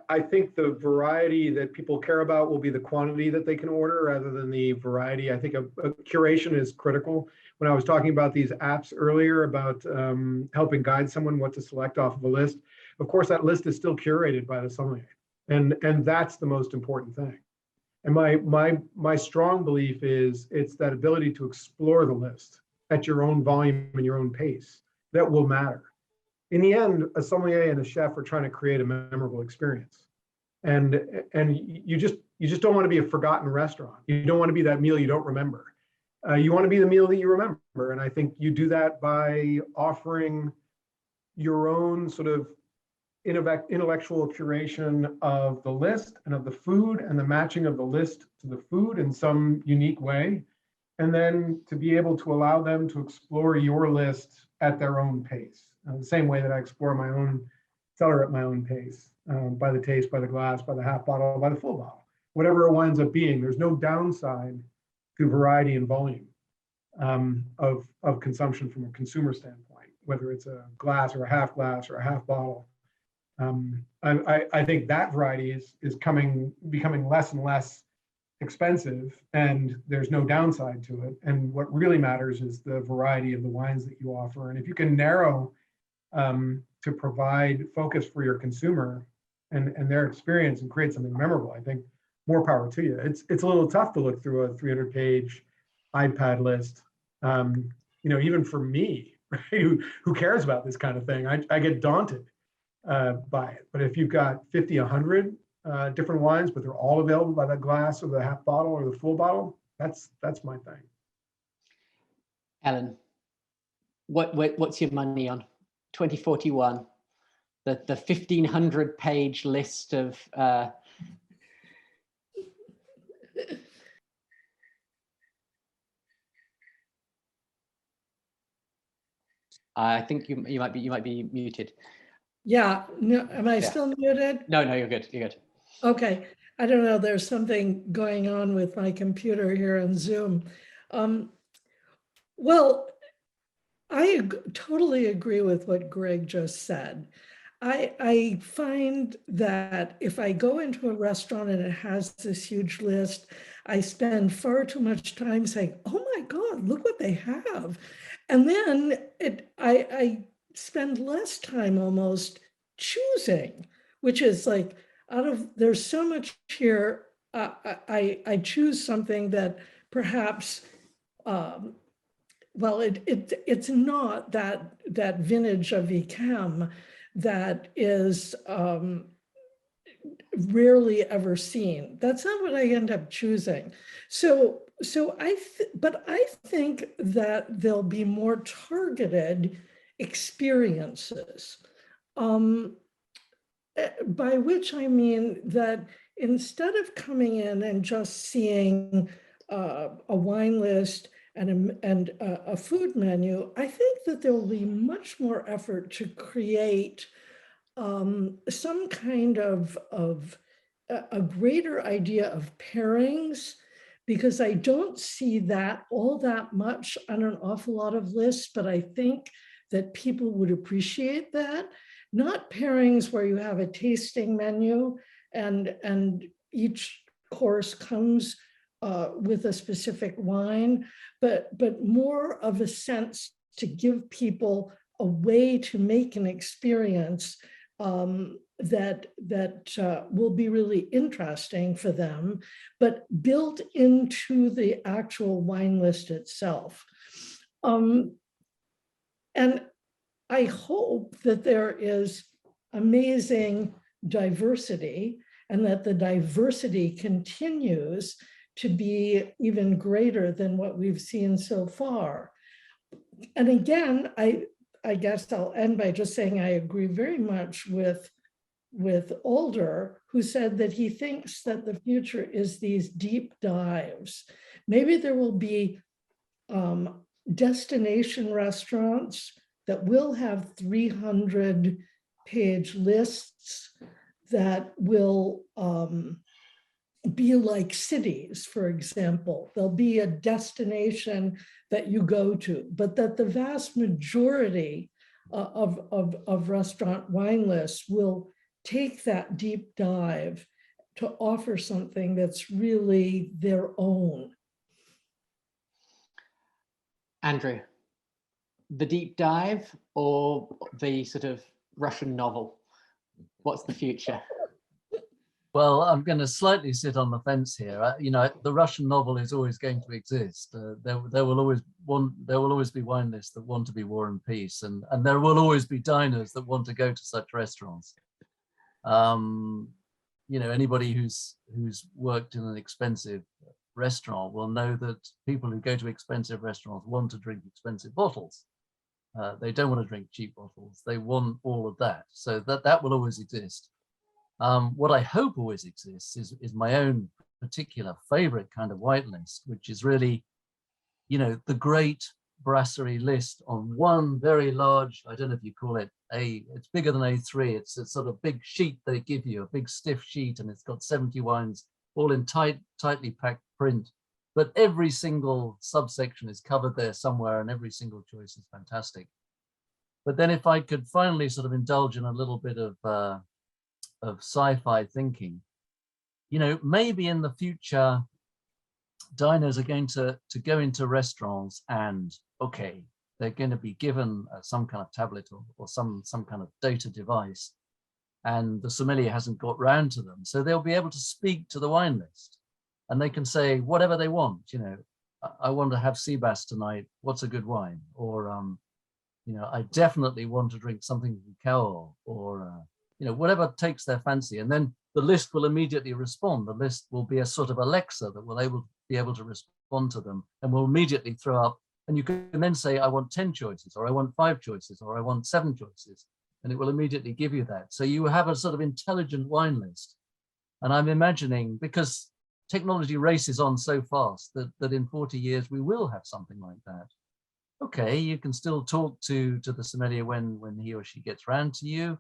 I think the variety that people care about will be the quantity that they can order rather than the variety. I think a curation is critical. When I was talking about these apps earlier about helping guide someone what to select off of a list, of course, that list is still curated by the sommelier. And that's the most important thing. And my strong belief is it's that ability to explore the list at your own volume and your own pace that will matter. In the end, a sommelier and a chef are trying to create a memorable experience. And you just don't want to be a forgotten restaurant. You don't want to be that meal you don't remember. You want to be the meal that you remember. And I think you do that by offering your own sort of intellectual curation of the list and of the food and the matching of the list to the food in some unique way. And then to be able to allow them to explore your list at their own pace. The same way that I explore my own cellar at my own pace, by the taste, by the glass, by the half bottle, by the full bottle, whatever it winds up being. There's no downside to variety and volume of consumption from a consumer standpoint, whether it's a glass or a half bottle. I think that variety is becoming less and less expensive, and there's no downside to it. And what really matters is the variety of the wines that you offer. And if you can narrow to provide focus for your consumer and their experience and create something memorable, I think more power to you. It's a little tough to look through a 300-page iPad list. Even for me, right, who cares about this kind of thing, I get daunted by it. But if you've got 50, 100 different wines, but they're all available by the glass or the half bottle or the full bottle, that's my thing. Ellen, what's your money on 2041? The 1,500-page list of I think you might be muted. Yeah, no, am I still muted? No, you're good. You're good. Okay, I don't know. There's something going on with my computer here on Zoom. Well, I totally agree with what Greg just said. I find that if I go into a restaurant and it has this huge list, I spend far too much time saying, "Oh my God, look what they have," and then I spend less time almost choosing, which is like, there's so much here, I choose something that perhaps, well, it's not that vintage of Ecam that is rarely ever seen. That's not what I end up choosing. But I think that there'll be more targeted experiences, by which I mean that instead of coming in and just seeing a wine list and a food menu, I think that there will be much more effort to create some kind of a greater idea of pairings, because I don't see that all that much on an awful lot of lists, but I think that people would appreciate that. Not pairings where you have a tasting menu and each course comes with a specific wine, but more of a sense to give people a way to make an experience that will be really interesting for them, but built into the actual wine list itself. And I hope that there is amazing diversity and that the diversity continues to be even greater than what we've seen so far. And again, I guess I'll end by just saying I agree very much with Alder, who said that he thinks that the future is these deep dives. Maybe there will be destination restaurants that will have 300-page lists that will be like cities, for example. There'll be a destination that you go to, but that the vast majority of restaurant wine lists will take that deep dive to offer something that's really their own. Andrew, the deep dive or the sort of Russian novel? What's the future? Well, I'm going to slightly sit on the fence here. You know, the Russian novel is always going to exist. There will always be wine lists that want to be War and Peace, and there will always be diners that want to go to such restaurants. You know, anybody who's worked in an expensive restaurant will know that people who go to expensive restaurants want to drink expensive bottles. They don't want to drink cheap bottles. They want all of that. So that will always exist. What I hope always exists is my own particular favorite kind of white list, which is really, you know, the great brasserie list on one very large, I don't know if you call it it's bigger than A3. It's a sort of big sheet they give you, a big stiff sheet, and it's got 70 wines all in tightly packed print. But every single subsection is covered there somewhere, and every single choice is fantastic. But then if I could finally sort of indulge in a little bit of sci-fi thinking, you know, maybe in the future, diners are going to go into restaurants and, okay, they're going to be given some kind of tablet or some kind of data device, and the sommelier hasn't got round to them. So they'll be able to speak to the wine list, and they can say whatever they want. You know, I want to have sea bass tonight. What's a good wine? Or, you know, I definitely want to drink something from Cowell, or, you know, whatever takes their fancy. And then the list will immediately respond. The list will be a sort of Alexa that will be able to respond to them, and will immediately throw up. And you can then say, I want 10 choices, or I want 5 choices, or I want 7 choices. And it will immediately give you that. So you have a sort of intelligent wine list. And I'm imagining, because technology races on so fast, that in 40 years, we will have something like that. Okay, you can still talk to the sommelier when he or she gets round to you.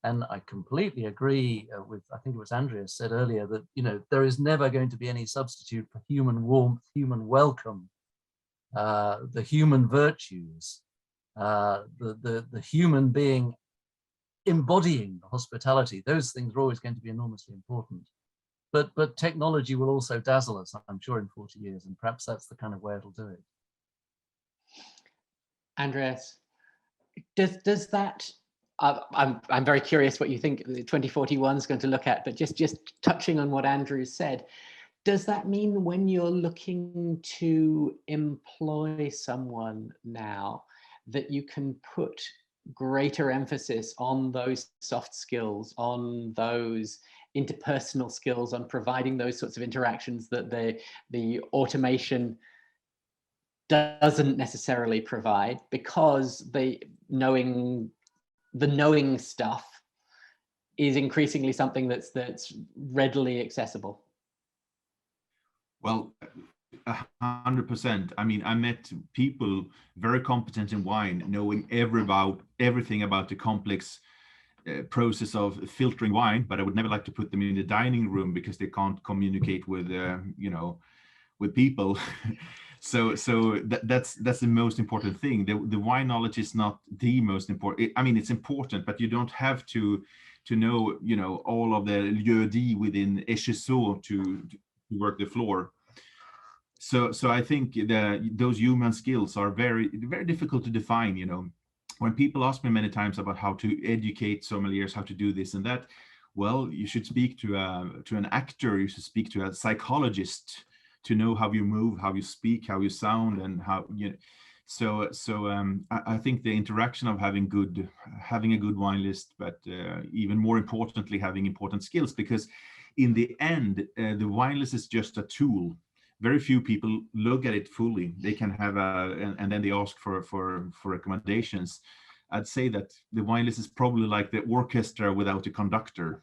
And I completely agree with, I think it was Andreas said earlier, that, you know, there is never going to be any substitute for human warmth, human welcome, the human virtues, the human being embodying hospitality. Those things are always going to be enormously important. But technology will also dazzle us, I'm sure, in 40 years, and perhaps that's the kind of way it'll do it. Andreas, does that, I'm very curious what you think the 2041 is going to look at, but just touching on what Andrew said, does that mean when you're looking to employ someone now that you can put greater emphasis on those soft skills, on those interpersonal skills, on providing those sorts of interactions that the automation doesn't necessarily provide, because the knowing stuff is increasingly something that's readily accessible? Well, 100%. I mean, I met people very competent in wine, knowing everything about the complex process of filtering wine, but I would never like to put them in the dining room because they can't communicate with, you know, with people. So that's the most important thing. The wine knowledge is not the most important. I mean, it's important, but you don't have to know, you know, all of the lieu dit within HSO to work the floor. So I think those human skills are very, very difficult to define. You know, when people ask me many times about how to educate sommeliers, how to do this and that, well, you should speak to an actor. You should speak to a psychologist to know how you move, how you speak, how you sound, and how you know. So I think the interaction of having a good wine list, but even more importantly, having important skills, because in the end, the wine list is just a tool. Very few people look at it fully. They can have and then they ask for recommendations. I'd say that the wine list is probably like the orchestra without a conductor.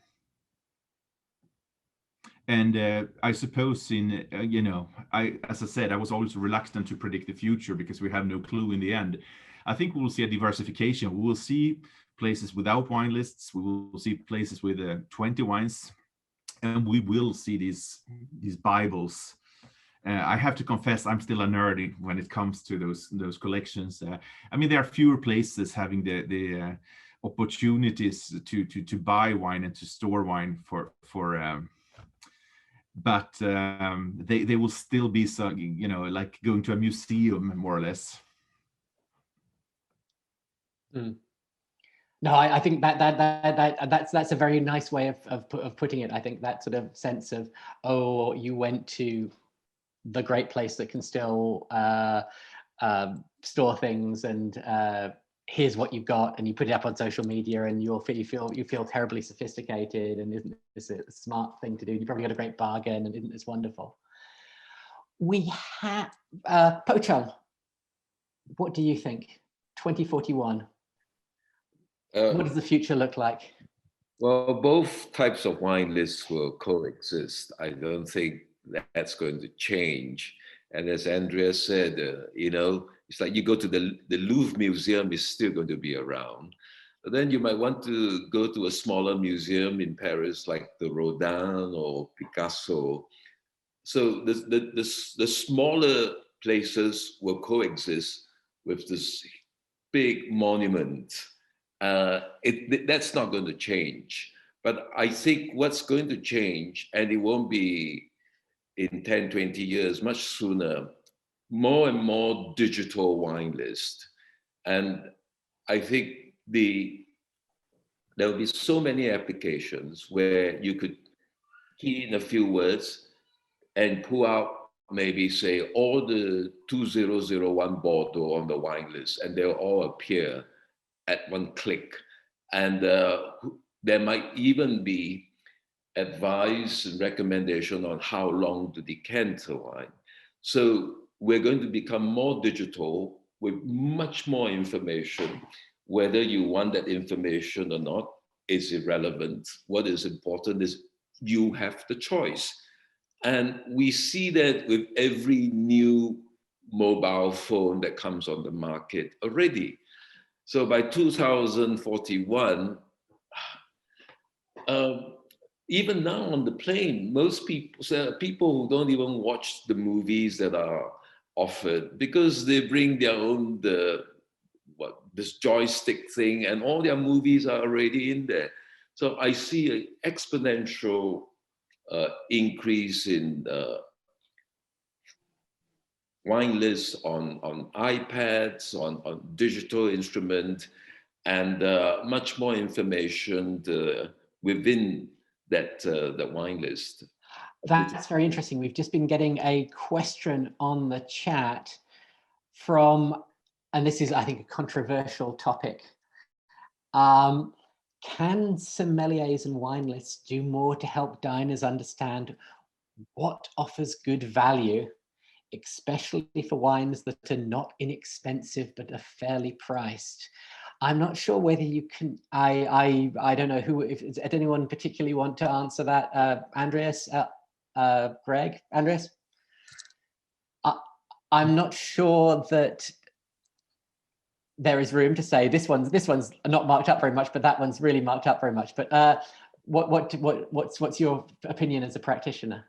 And I suppose you know, as I said, I was always reluctant to predict the future because we have no clue in the end. I think we will see a diversification. We will see places without wine lists. We will see places with 20 wines, and we will see these Bibles. I have to confess, I'm still a nerd when it comes to those collections. I mean, there are fewer places having the opportunities to buy wine and to store wine but they will still be some, you know, like going to a museum more or less. Mm. No, I think that's a very nice way of putting it. I think that sort of sense of, oh, you went to the great place that can still store things, and here's what you've got, and you put it up on social media, and you feel terribly sophisticated, and isn't this a smart thing to do? You probably got a great bargain, and isn't this wonderful? We have Pochung. What do you think? 2041. What does the future look like? Well, both types of wine lists will coexist. I don't think that's going to change. And as Andreas said, you know, it's like you go to the Louvre Museum is still going to be around. But then you might want to go to a smaller museum in Paris, like the Rodin or Picasso. So the smaller places will coexist with this big monument. That's not going to change. But I think what's going to change, and it won't be in 10, 20 years, much sooner, more and more digital wine list. And I think there will be so many applications where you could key in a few words and pull out maybe say all the 2001 Bordeaux on the wine list, and they'll all appear at one click. And there might even be advice and recommendation on how long to decant a wine. So we're going to become more digital with much more information. Whether you want that information or not is irrelevant. What is important is you have the choice. And we see that with every new mobile phone that comes on the market already. So by 2041, even now on the plane, most people who don't even watch the movies that are offered, because they bring their own this joystick thing, and all their movies are already in there. So I see an exponential increase in wine lists on iPads, on digital instrument, and much more information within that wine list. That's very interesting. We've just been getting a question on the chat from, and this is, I think, a controversial topic. Can sommeliers and wine lists do more to help diners understand what offers good value, especially for wines that are not inexpensive but are fairly priced? I'm not sure whether you can. I don't know who. If does anyone particularly want to answer that? Andreas, Greg, Andreas. I'm not sure that there is room to say this one's not marked up very much, but that one's really marked up very much. But what's your opinion as a practitioner?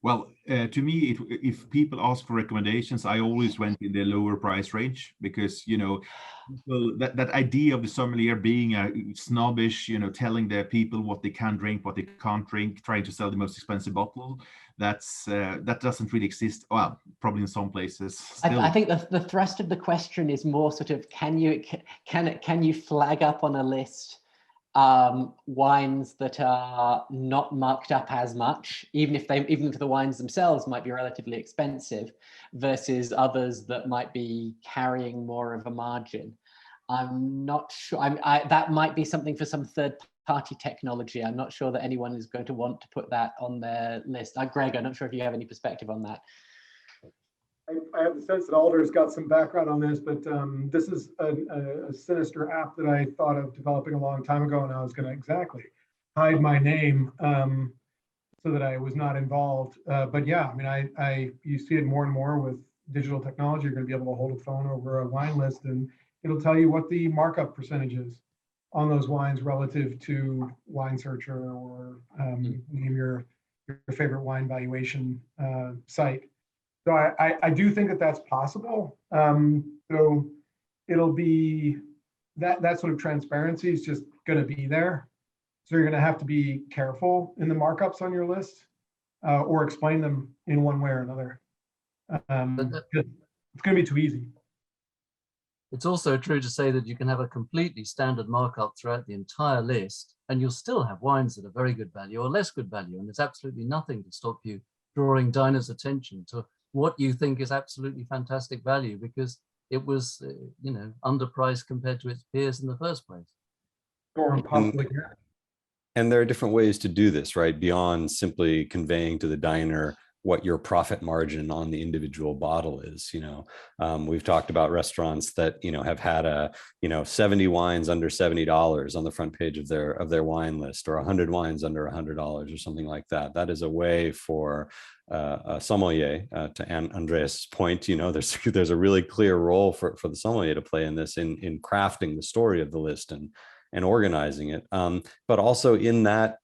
Well, to me, if people ask for recommendations, I always went in the lower price range, because, you know, that idea of the sommelier being a snobbish, you know, telling the people what they can drink, what they can't drink, trying to sell the most expensive bottle, that doesn't really exist. Well, probably in some places still. I think the thrust of the question is more sort of, can you flag up on a list wines that are not marked up as much, even if the wines themselves might be relatively expensive, versus others that might be carrying more of a margin. I'm not sure. That might be something for some third-party technology. I'm not sure that anyone is going to want to put that on their list. Greg, I'm not sure if you have any perspective on that. I have the sense that Alder's got some background on this, but this is a sinister app that I thought of developing a long time ago, and I was going to exactly hide my name so that I was not involved. But yeah, I mean, you see it more and more with digital technology. You're going to be able to hold a phone over a wine list, and it'll tell you what the markup percentage is on those wines relative to Wine Searcher or name your your favorite wine valuation site. So I do think that that's possible. So it'll be that sort of transparency is just going to be there. So you're going to have to be careful in the markups on your list, or explain them in one way or another. It's going to be too easy. It's also true to say that you can have a completely standard markup throughout the entire list, and you'll still have wines that are very good value or less good value. And there's absolutely nothing to stop you drawing diners' attention to what you think is absolutely fantastic value, because it was, underpriced compared to its peers in the first place. Or possibly. And there are different ways to do this, right? Beyond simply conveying to the diner what your profit margin on the individual bottle is. We've talked about restaurants that have had 70 wines under $70 on the front page of their wine list, or 100 wines under $100 or something like that. That is a way for a sommelier, to Andreas' point, there's a really clear role for the sommelier to play in this, in crafting the story of the list and organizing it, but also in that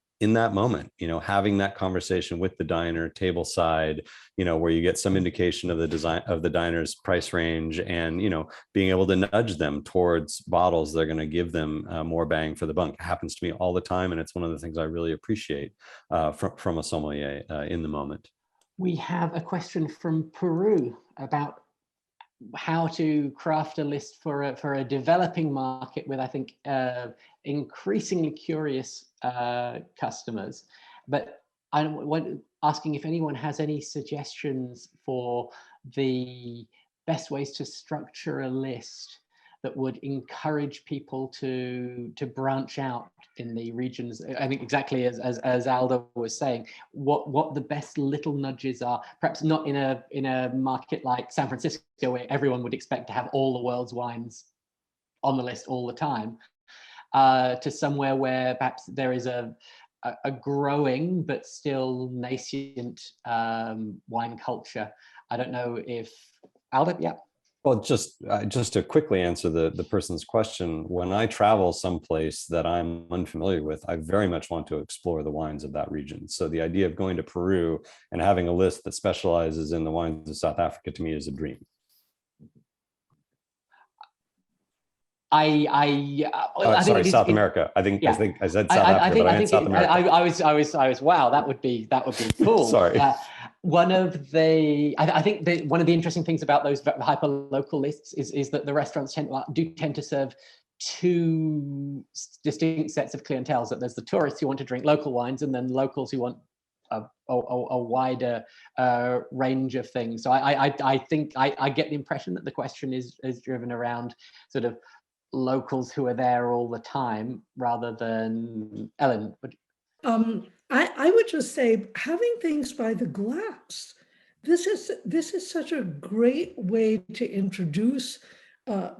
moment, having that conversation with the diner table side, where you get some indication of the design of the diner's price range, and being able to nudge them towards bottles that are going to give them more bang for the buck. It happens to me all the time, and it's one of the things I really appreciate from a sommelier in the moment. We have a question from Peru about how to craft a list for a developing market with, I think, increasingly curious customers. But I'm asking if anyone has any suggestions for the best ways to structure a list that would encourage people to branch out in the regions. I think exactly as Alder was saying, what the best little nudges are, perhaps not in a market like San Francisco, where everyone would expect to have all the world's wines on the list all the time, to somewhere where perhaps there is a growing but still nascent wine culture. I don't know if Alder, yeah. Well, just to quickly answer the person's question, when I travel someplace that I'm unfamiliar with, I very much want to explore the wines of that region. So the idea of going to Peru and having a list that specializes in the wines of South Africa, to me, is a dream. Sorry, South America. I think I said South Africa, but I meant South America. I was wow, that would be cool. Sorry. One of the interesting things about those hyper local lists is that the restaurants tend to serve two distinct sets of clienteles. That there's the tourists who want to drink local wines, and then locals who want a wider range of things. So I think I get the impression that the question is driven around sort of locals who are there all the time, rather than Ellen. I would just say, having things by the glass. This is such a great way to introduce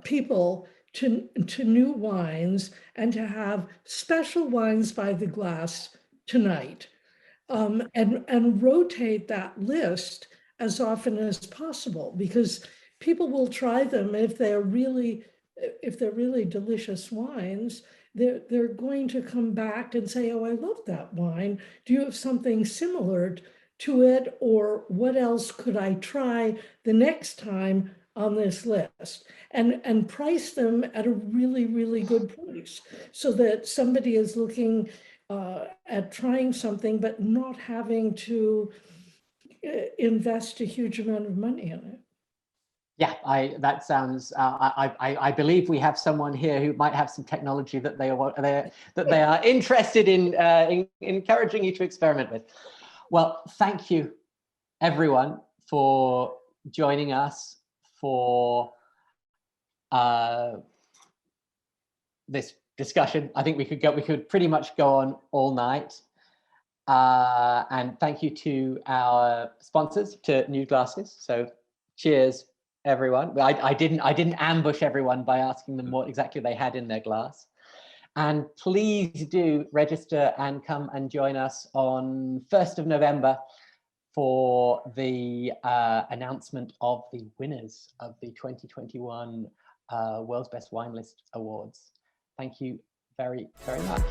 people to new wines, and to have special wines by the glass tonight, and rotate that list as often as possible, because people will try them if they're really delicious wines. They're going to come back and say, oh, I love that wine. Do you have something similar to it? Or what else could I try the next time on this list? And price them at a really, really good price, so that somebody is looking at trying something, but not having to invest a huge amount of money in it. Yeah, that sounds. I believe we have someone here who might have some technology that they are interested in encouraging you to experiment with. Well, thank you, everyone, for joining us for this discussion. I think we could pretty much go on all night. And thank you to our sponsors, to Nude Glasses. So, cheers, everyone. I didn't ambush everyone by asking them what exactly they had in their glass. And please do register and come and join us on 1st of November for the announcement of the winners of the 2021 World's Best Wine List Awards. Thank you very, very much.